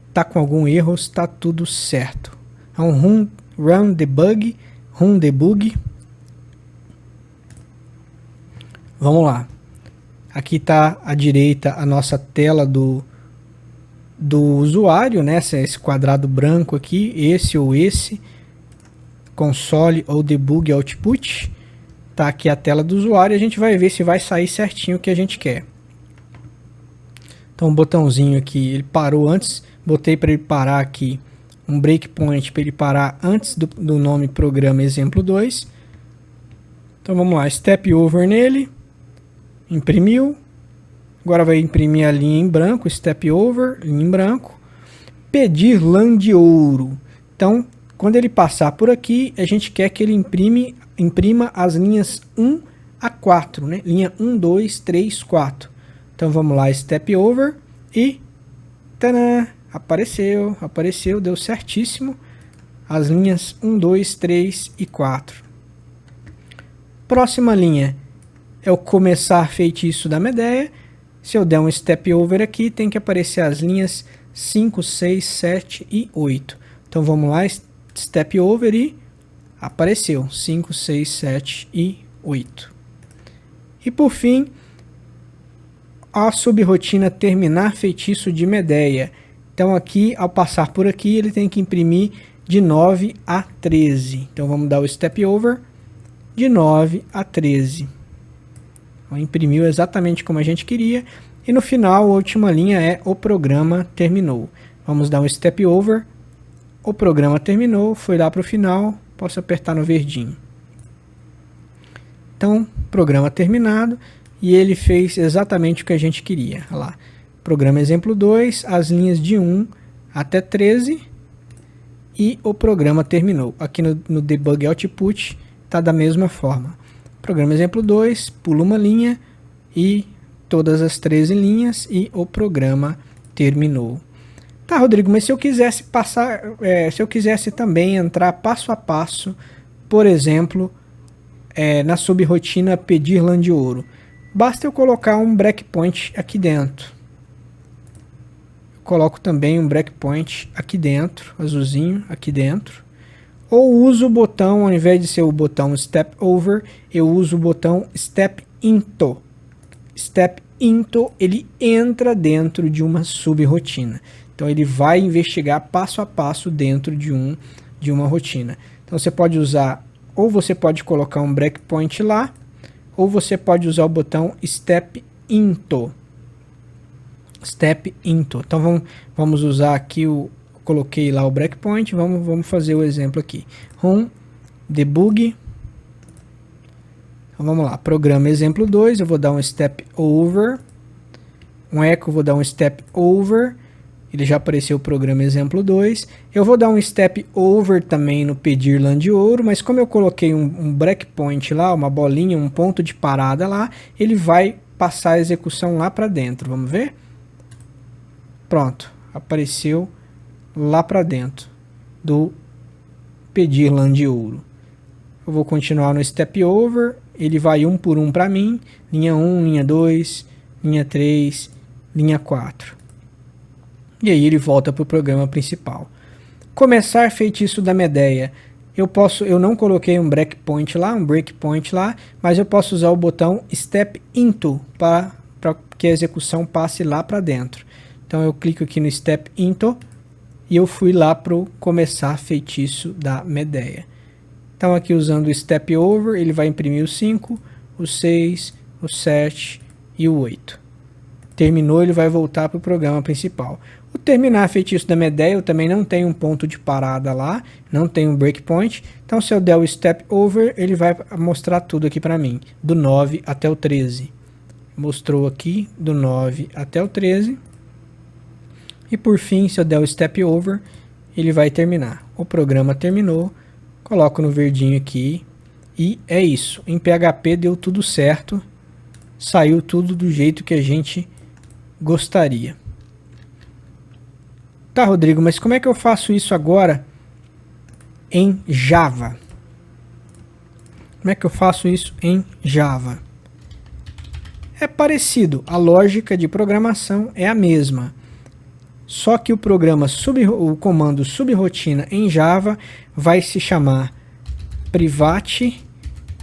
está com algum erro ou se está tudo certo. Então run debug, run debug. Vamos lá. Aqui está à direita a nossa tela do usuário, né? Esse quadrado branco aqui, esse ou esse, console ou debug output. Tá aqui a tela do usuário e a gente vai ver se vai sair certinho o que a gente quer. Então o botãozinho aqui, ele parou antes, botei para ele parar aqui um breakpoint para ele parar antes do nome programa exemplo 2. Então vamos lá, step over nele, imprimiu. Agora vai imprimir a linha em branco, step over, linha em branco. Pedir lã de ouro. Então, quando ele passar por aqui, a gente quer que ele imprima as linhas 1 a 4, né? Linha 1, 2, 3, 4. Então vamos lá, step over e tadã, apareceu, deu certíssimo. As linhas 1, 2, 3 e 4. Próxima linha é o começar feitiço da Medeia. Se eu der um step over aqui, tem que aparecer as linhas 5, 6, 7 e 8. Então vamos lá, step over e apareceu 5, 6, 7 e 8. E por fim, a subrotina terminar feitiço de Medeia. Então aqui, ao passar por aqui, ele tem que imprimir de 9 a 13. Então vamos dar o step over de 9 a 13. Imprimiu exatamente como a gente queria. E no final, a última linha é o programa terminou. Vamos dar um step over. O programa terminou, foi lá para o final. Posso apertar no verdinho. Então, programa terminado. E ele fez exatamente o que a gente queria. Olha lá. Programa exemplo 2, as linhas de 1 até 13. E o programa terminou. Aqui no debug output está da mesma forma. Programa exemplo 2, pula uma linha e todas as 13 linhas e o programa terminou. Tá, Rodrigo, mas se eu quisesse se eu quisesse também entrar passo a passo, por exemplo, na subrotina pedir lã de ouro, basta eu colocar um breakpoint aqui dentro. Eu coloco também um breakpoint aqui dentro, azulzinho aqui dentro. Ou uso o botão, ao invés de ser o botão Step Over, eu uso o botão Step Into. Step Into, ele entra dentro de uma subrotina. Então ele vai investigar passo a passo dentro de uma rotina. Então você pode usar, ou você pode colocar um breakpoint lá, ou você pode usar o botão Step Into. Step Into. Então vamos usar aqui coloquei lá o breakpoint, vamos fazer o exemplo aqui. Run debug. Então vamos lá, programa exemplo 2, eu vou dar um step over. Um echo, vou dar um step over. Ele já apareceu o programa exemplo 2. Eu vou dar um step over também no pedir lã de ouro, mas como eu coloquei um breakpoint lá, uma bolinha, um ponto de parada lá, ele vai passar a execução lá para dentro. Vamos ver? Pronto, apareceu lá para dentro do pedir lã de ouro. Eu vou continuar no step over, ele vai um por um para mim, linha 1, linha 2, linha 3, linha 4. E aí ele volta para o programa principal. Começar feitiço da Medeia. Eu não coloquei um breakpoint lá, mas eu posso usar o botão Step Into para que a execução passe lá para dentro. Então eu clico aqui no Step Into e eu fui lá para o começar feitiço da Medeia. Então aqui usando o Step Over, ele vai imprimir o 5, o 6, o 7 e o 8. Terminou, ele vai voltar para o programa principal. O terminar feitiço da Medeia, eu também não tenho um ponto de parada lá, não tenho um breakpoint. Então se eu der o Step Over, ele vai mostrar tudo aqui para mim, do 9 até o 13. Mostrou aqui do 9 até o 13. E por fim, se eu der o step over, ele vai terminar. O programa terminou, coloco no verdinho aqui e é isso. Em PHP deu tudo certo, saiu tudo do jeito que a gente gostaria. Tá, Rodrigo, mas como é que eu faço isso agora em Java? Como é que eu faço isso em Java? É parecido, a lógica de programação é a mesma. Só que o comando subrotina em Java vai se chamar private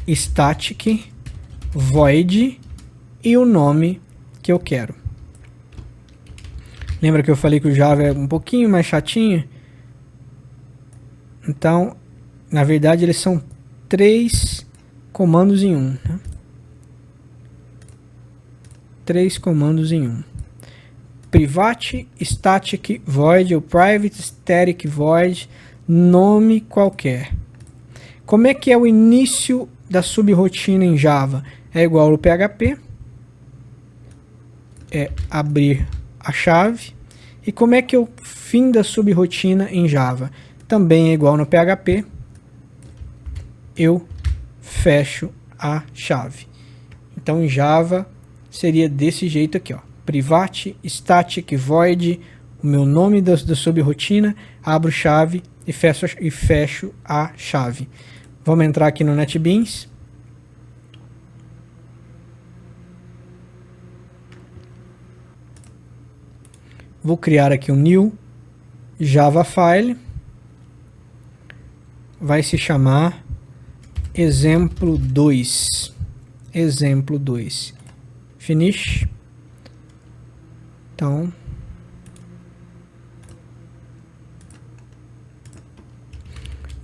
static void e o nome que eu quero. Lembra que eu falei que o Java é um pouquinho mais chatinho? Então, na verdade, eles são 3 comandos em um. Né? 3 comandos em um. Private static void ou private static void, nome qualquer. Como é que é o início da subrotina em Java? É igual ao PHP. É abrir a chave. E como é que é o fim da subrotina em Java? Também é igual no PHP. Eu fecho a chave. Então em Java seria desse jeito aqui, ó. Private static void, o meu nome da subrotina, abro chave e fecho a chave. Vamos entrar aqui no NetBeans. Vou criar aqui um new Java file. Vai se chamar exemplo 2. Exemplo 2. Finish. Então,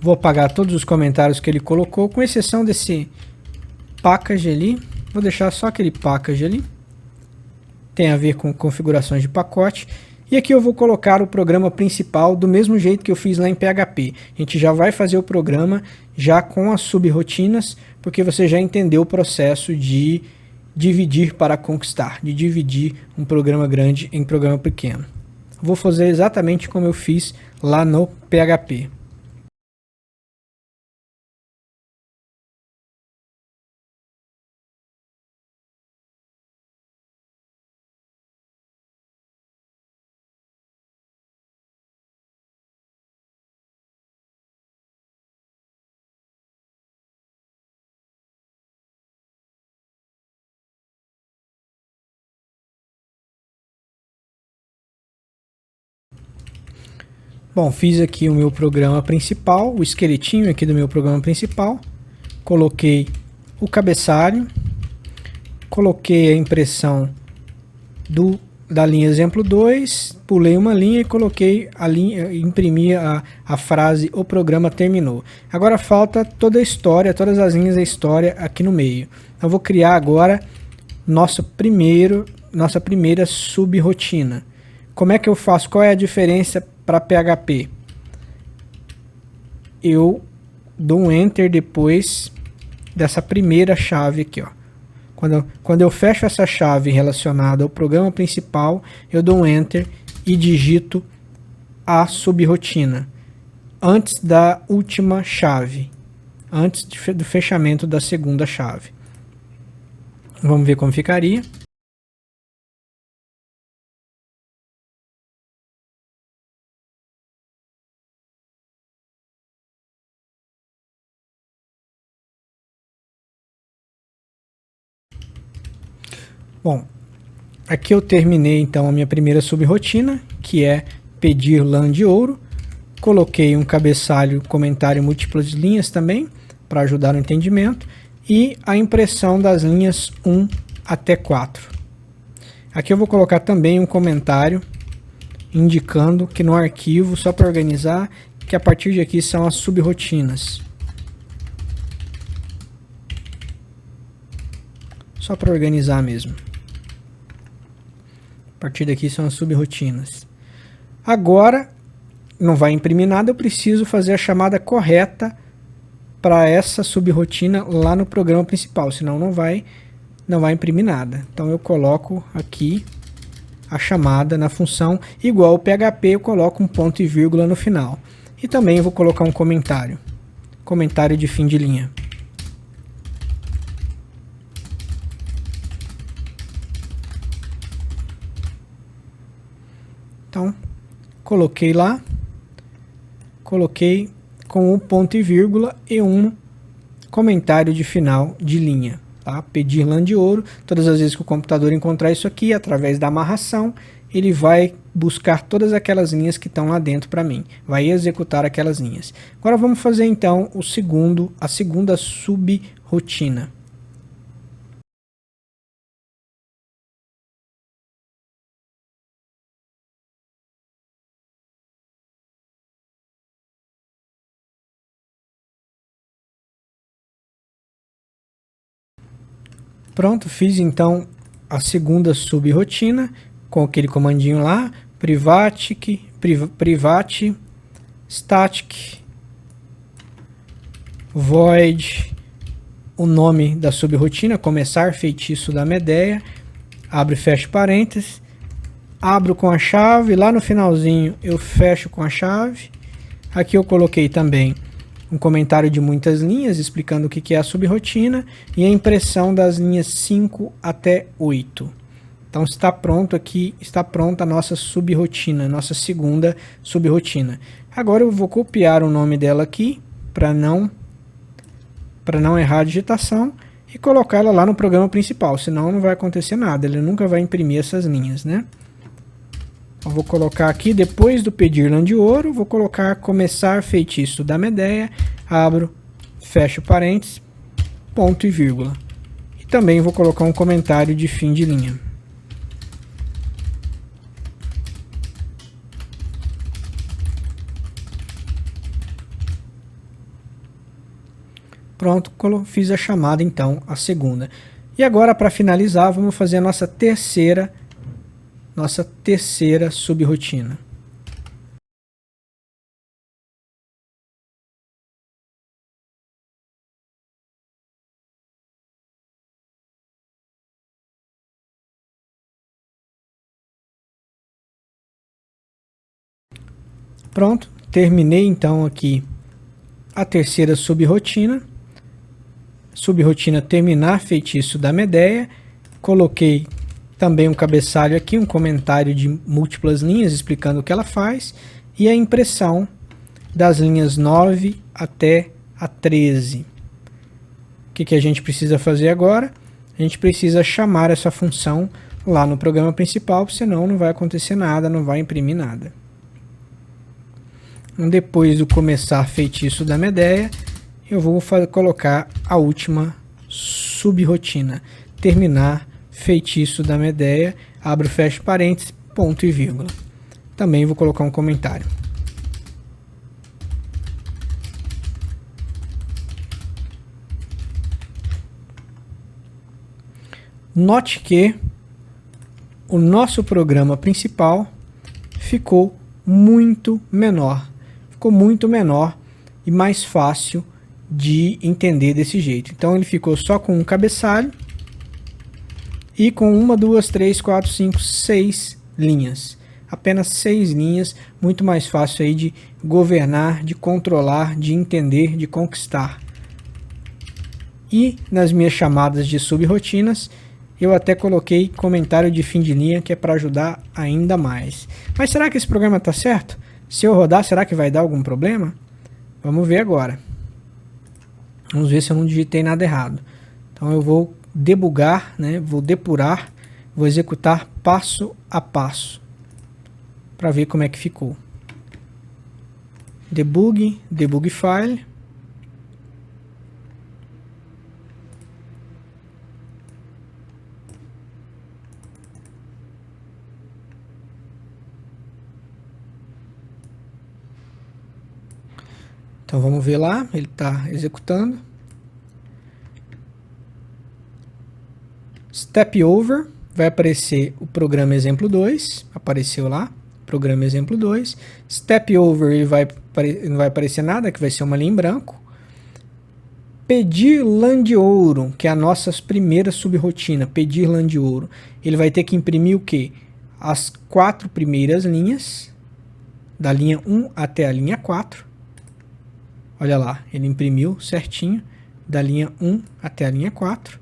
vou apagar todos os comentários que ele colocou, com exceção desse package ali. Vou deixar só aquele package ali. Tem a ver com configurações de pacote. E aqui eu vou colocar o programa principal do mesmo jeito que eu fiz lá em PHP. A gente já vai fazer o programa já com as subrotinas, porque você já entendeu o processo de dividir para conquistar, de dividir um programa grande em programa pequeno. Vou fazer exatamente como eu fiz lá no PHP. Bom, fiz aqui o meu programa principal, o esqueletinho aqui do meu programa principal. Coloquei o cabeçalho, coloquei a impressão da linha exemplo 2, pulei uma linha e coloquei a linha, imprimi a frase "o programa terminou". Agora falta toda a história, todas as linhas da história aqui no meio. Eu vou criar agora nossa primeira subrotina. Como é que eu faço? Qual é a diferença para PHP? Eu dou um Enter depois dessa primeira chave aqui, ó. Quando eu fecho essa chave relacionada ao programa principal, eu dou um Enter e digito a subrotina antes da última chave, antes do fechamento da segunda chave. Vamos ver como ficaria. Bom, aqui eu terminei então a minha primeira subrotina, que é pedir lã de ouro. Coloquei um cabeçalho, comentário múltiplas linhas também, para ajudar no entendimento. E a impressão das linhas 1 até 4. Aqui eu vou colocar também um comentário indicando que no arquivo, só para organizar, que a partir de aqui são as subrotinas. Só para organizar mesmo. A partir daqui são as subrotinas. Agora, não vai imprimir nada, eu preciso fazer a chamada correta para essa subrotina lá no programa principal, senão não vai imprimir nada. Então eu coloco aqui a chamada na função, igual o PHP eu coloco um ponto e vírgula no final. E também vou colocar um comentário, comentário de fim de linha. Então, coloquei lá, coloquei com um ponto e vírgula e um comentário de final de linha. Tá? Pedir lã de ouro, todas as vezes que o computador encontrar isso aqui, através da amarração, ele vai buscar todas aquelas linhas que estão lá dentro para mim, vai executar aquelas linhas. Agora vamos fazer então a segunda subrotina. Pronto, fiz então a segunda subrotina com aquele comandinho lá, private static void, o nome da subrotina, começar feitiço da Medeia, abre e fecha parênteses, abro com a chave, lá no finalzinho eu fecho com a chave. Aqui eu coloquei também um comentário de muitas linhas explicando o que é a subrotina e a impressão das linhas 5 até 8. Então está pronto aqui, está pronta a nossa subrotina, nossa segunda subrotina. Agora eu vou copiar o nome dela aqui para não errar a digitação e colocar ela lá no programa principal, senão não vai acontecer nada, ele nunca vai imprimir essas linhas, né? Eu vou colocar aqui, depois do pedir lã de ouro, vou colocar começar feitiço da Medeia, abro, fecho parênteses, ponto e vírgula. E também vou colocar um comentário de fim de linha. Pronto, fiz a chamada então, a segunda. E agora, para finalizar, vamos fazer a nossa terceira subrotina. Pronto, terminei então aqui a terceira subrotina. Subrotina terminar feitiço da Medeia. Coloquei também um cabeçalho aqui, um comentário de múltiplas linhas explicando o que ela faz e a impressão das linhas 9 até a 13. O que a gente precisa fazer agora? A gente precisa chamar essa função lá no programa principal, senão não vai acontecer nada, não vai imprimir nada. Depois do começar feitiço da Medeia, eu vou colocar a última subrotina, terminar feitiço da Medeia, abro, fecho parênteses, ponto e vírgula. Também vou colocar um comentário. Note que o nosso programa principal ficou muito menor. Ficou muito menor e mais fácil de entender desse jeito. Então ele ficou só com um cabeçalho e com 1, 2, 3, 4, 5, 6 linhas. Apenas 6 linhas, muito mais fácil aí de governar, de controlar, de entender, de conquistar. E nas minhas chamadas de subrotinas, eu até coloquei comentário de fim de linha, que é para ajudar ainda mais. Mas será que esse programa está certo? Se eu rodar, será que vai dar algum problema? Vamos ver agora. Vamos ver se eu não digitei nada errado. Então eu vou debugar, né? Vou depurar, vou executar passo a passo para ver como é que ficou. Debug file. Então vamos ver lá, ele está executando. Step over, vai aparecer o programa exemplo 2, apareceu lá, programa exemplo 2. Step over, ele não vai aparecer nada, que vai ser uma linha em branco. Pedir lã de ouro, que é a nossa primeira subrotina, pedir lã de ouro. Ele vai ter que imprimir o quê? as 4 primeiras linhas, da linha 1 até a linha 4. Olha lá, ele imprimiu certinho, da linha 1 até a linha 4.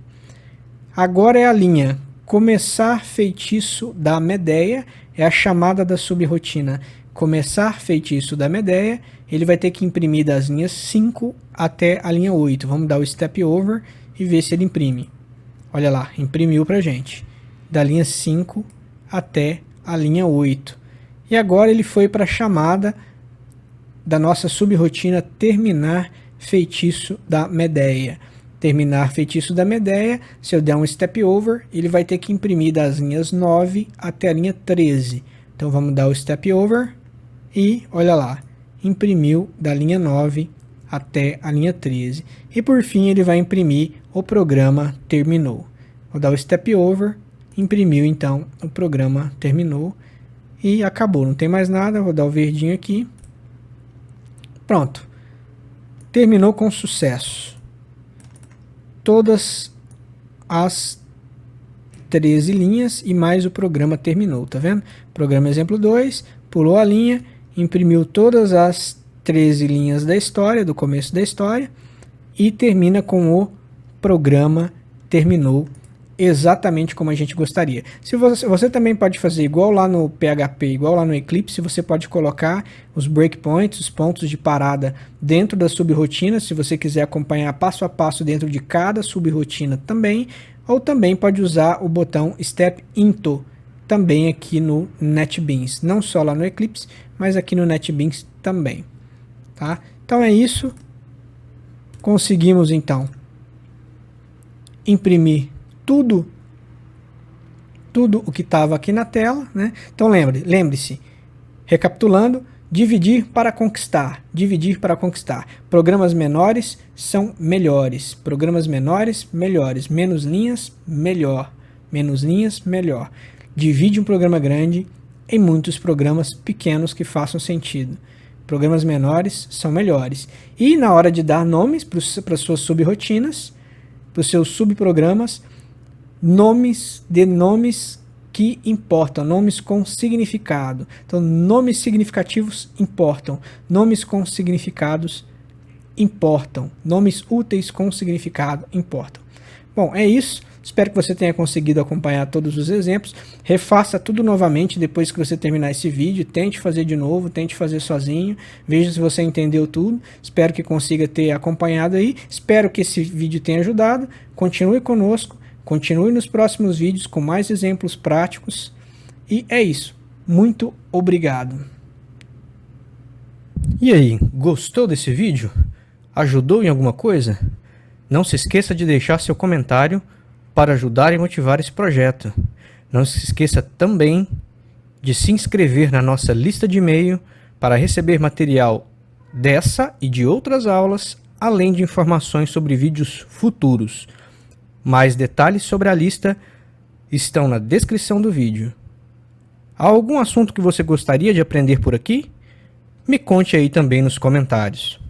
Agora é a linha começar feitiço da Medeia, é a chamada da subrotina começar feitiço da Medeia. Ele vai ter que imprimir das linhas 5 até a linha 8. Vamos dar o step over e ver se ele imprime. Olha lá, imprimiu pra gente. Da linha 5 até a linha 8. E agora ele foi para a chamada da nossa subrotina terminar feitiço da Medeia. Terminar feitiço da Medeia, se eu der um step over, ele vai ter que imprimir das linhas 9 até a linha 13. Então vamos dar o step over e olha lá, imprimiu da linha 9 até a linha 13. E por fim ele vai imprimir o programa terminou. Vou dar o step over, imprimiu então o programa terminou e acabou. Não tem mais nada, vou dar o verdinho aqui. Pronto. Terminou com sucesso. Todas as 13 linhas e mais o programa terminou, tá vendo? Programa exemplo 2, pulou a linha, imprimiu todas as 13 linhas da história, do começo da história, e termina com o programa terminou, exatamente como a gente gostaria. Se você também pode fazer igual lá no PHP, igual lá no Eclipse, você pode colocar os breakpoints, os pontos de parada dentro da subrotina, se você quiser acompanhar passo a passo dentro de cada subrotina também, ou também pode usar o botão Step Into, também aqui no NetBeans, não só lá no Eclipse, mas aqui no NetBeans também. Tá? Então é isso, conseguimos então imprimir tudo o que estava aqui na tela, né? Então lembre-se, recapitulando, dividir para conquistar, dividir para conquistar. Programas menores são melhores, programas menores, melhores, menos linhas, melhor, menos linhas, melhor. Divide um programa grande em muitos programas pequenos que façam sentido. Programas menores são melhores. E na hora de dar nomes para as suas subrotinas, para os seus subprogramas, nomes que importam, nomes com significado. Então, nomes significativos importam, nomes com significados importam, nomes úteis com significado importam. Bom, é isso. Espero que você tenha conseguido acompanhar todos os exemplos. Refaça tudo novamente depois que você terminar esse vídeo. Tente fazer de novo, tente fazer sozinho. Veja se você entendeu tudo. Espero que consiga ter acompanhado aí. Espero que esse vídeo tenha ajudado. Continue conosco. Continue nos próximos vídeos com mais exemplos práticos. E é isso. Muito obrigado. E aí, gostou desse vídeo? Ajudou em alguma coisa? Não se esqueça de deixar seu comentário para ajudar e motivar esse projeto. Não se esqueça também de se inscrever na nossa lista de e-mail para receber material dessa e de outras aulas, além de informações sobre vídeos futuros. Mais detalhes sobre a lista estão na descrição do vídeo. Há algum assunto que você gostaria de aprender por aqui? Me conte aí também nos comentários.